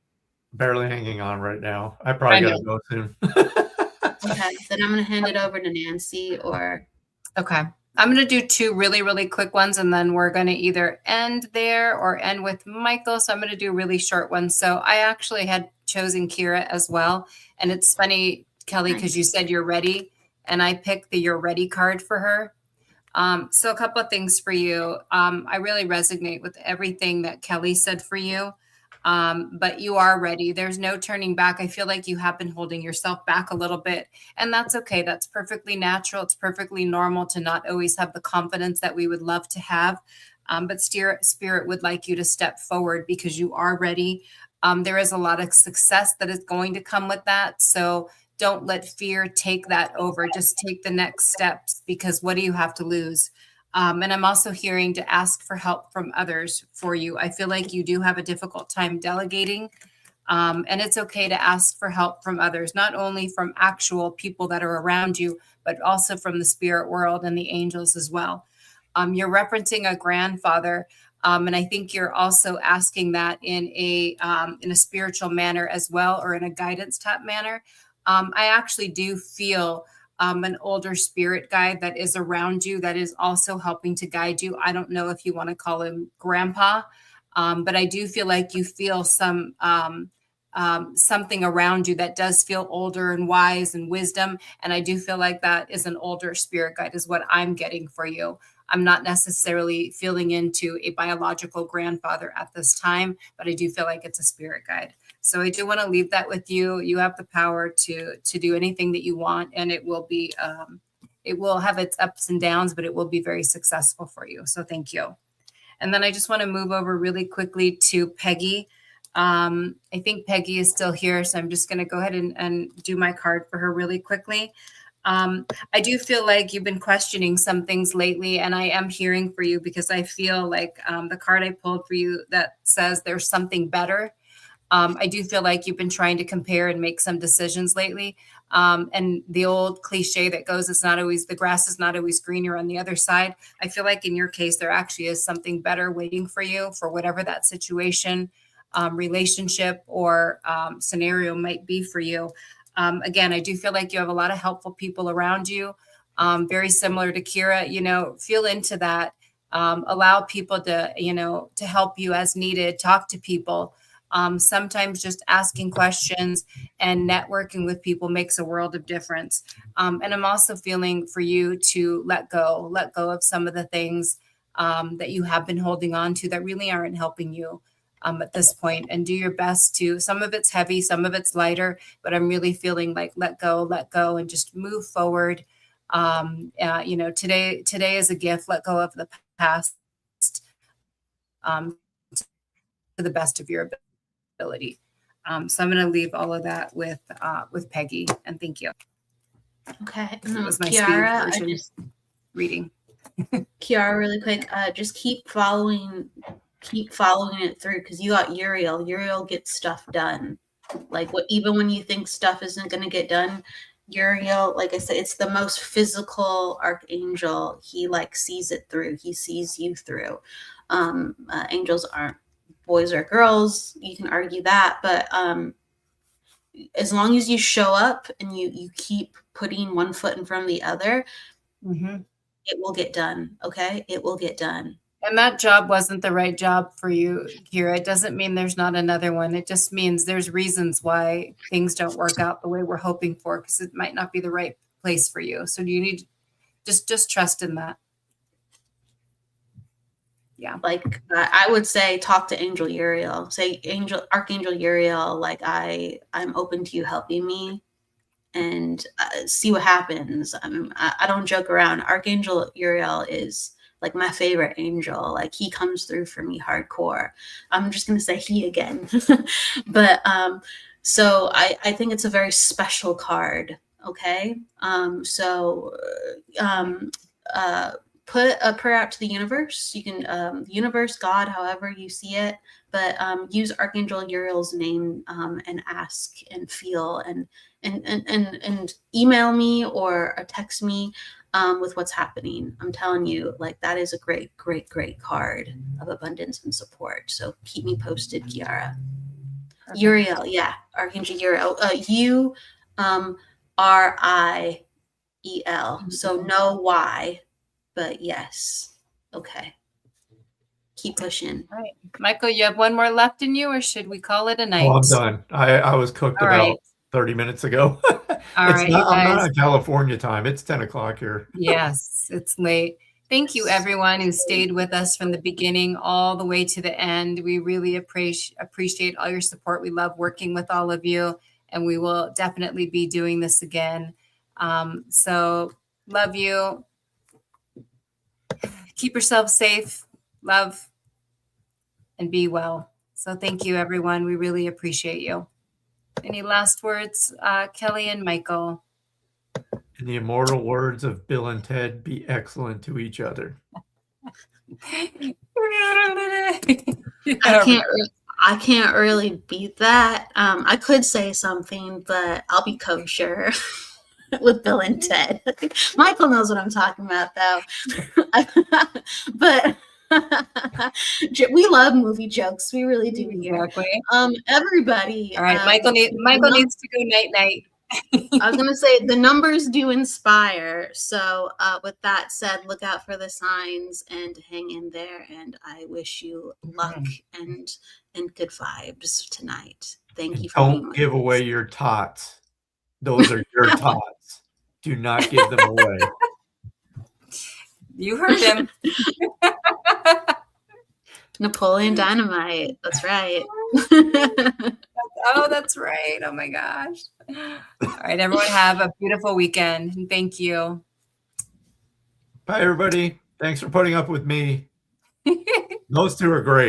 barely hanging on right now. I probably gotta go soon. Okay, then I'm gonna hand it over to Nancy. Okay. I'm going to do two really, really quick ones, and then we're going to either end there or end with Michael. So I'm going to do really short ones. So I actually had chosen Kira as well. And it's funny, Kelly, because you said you're ready, and I picked the you're ready card for her. So a couple of things for you. I really resonate with everything that Kelly said for you. But you are ready. There's no turning back. I feel like you have been holding yourself back a little bit, and that's okay. That's perfectly natural. It's perfectly normal to not always have the confidence that we would love to have. But Spirit would like you to step forward because you are ready. There is a lot of success that is going to come with that. So don't let fear take that over. Just take the next steps, because what do you have to lose? And I'm also hearing to ask for help from others for you. I feel like you do have a difficult time delegating. And it's okay to ask for help from others, not only from actual people that are around you, but also from the spirit world and the angels as well. You're referencing a grandfather. And I think you're also asking that in a spiritual manner as well, or in a guidance type manner. I actually do feel an older spirit guide that is around you, that is also helping to guide you. I don't know if you want to call him grandpa, but I do feel like you feel something around you that does feel older and wise and wisdom. And I do feel like that is an older spirit guide is what I'm getting for you. I'm not necessarily feeling into a biological grandfather at this time, but I do feel like it's a spirit guide. So I do want to leave that with you. You have the power to do anything that you want, and it will be, it will have its ups and downs, but it will be very successful for you. So thank you. And then I just want to move over really quickly to Peggy. I think Peggy is still here, so I'm just going to go ahead and do my card for her really quickly. I do feel like you've been questioning some things lately, and I am hearing for you, because I feel like the card I pulled for you that says there's something better. I do feel like you've been trying to compare and make some decisions lately. And the old cliche that goes, the grass is not always greener on the other side. I feel like in your case, there actually is something better waiting for you, for whatever that situation, relationship, or scenario might be for you. Again, I do feel like you have a lot of helpful people around you, very similar to Kira. Feel into that. Allow people to help you as needed. Talk to people. Sometimes just asking questions and networking with people makes a world of difference. And I'm also feeling for you to let go of some of the things that you have been holding on to that really aren't helping you at this point, and do your best to, some of it's heavy, some of it's lighter, but I'm really feeling like let go and just move forward. Today is a gift. Let go of the past to the best of your ability. So I'm going to leave all of that with Peggy, and thank you. Okay. It was my Kiara, speed version reading. Kiara, really quick, just keep following it through, because you got Uriel. Uriel gets stuff done. Like, even when you think stuff isn't going to get done, Uriel, like I said, it's the most physical archangel. He like sees it through. He sees you through. Angels aren't boys or girls. You can argue that, but as long as you show up and you keep putting one foot in front of the other, it will get done. Okay, it will get done. And that job wasn't the right job for you, Kira. It doesn't mean there's not another one. It just means there's reasons why things don't work out the way we're hoping for, because it might not be the right place for you. So you need just trust in that. Yeah. Like I would say, talk to Angel Uriel. Say, Archangel Uriel, like I'm open to you helping me, and see what happens. I don't joke around. Archangel Uriel is like my favorite angel. Like, he comes through for me hardcore. I'm just gonna say he again. But so I think it's a very special card. Okay. Put a prayer out to the universe. You can universe, God, however you see it, but use Archangel Uriel's name and ask and feel and email me or text me with what's happening. I'm telling you, like, that is a great, great, great card of abundance and support. So keep me posted, Kiara. Perfect. Uriel, yeah, Archangel Uriel. Uriel. So no Y. But yes. Okay. Keep pushing. All right. Michael, you have one more left in you, or should we call it a night? Oh, I'm done. I was cooked about 30 minutes ago. I'm not in California time. It's 10 o'clock here. Yes, it's late. Thank you, everyone who stayed with us from the beginning all the way to the end. We really appreciate all your support. We love working with all of you, and we will definitely be doing this again. So love you. Keep yourself safe, love, and be well. So thank you, everyone. We really appreciate you. Any last words, Kelly and Michael? In the immortal words of Bill and Ted, be excellent to each other. I can't really beat that. I could say something, but I'll be kosher. With Bill and Ted. Michael knows what I'm talking about, though. But we love movie jokes. We really do here. Exactly. Everybody. All right, Michael needs to go night. I was gonna say the numbers do inspire. So with that said, look out for the signs and hang in there. And I wish you luck and good vibes tonight. Thank you for being with us. Don't give away your tots. Those are your tots. Do not give them away. You heard him. Napoleon Dynamite. That's right. Oh, that's right. Oh my gosh. All right, everyone, have a beautiful weekend. And thank you. Bye, everybody. Thanks for putting up with me. Those two are great.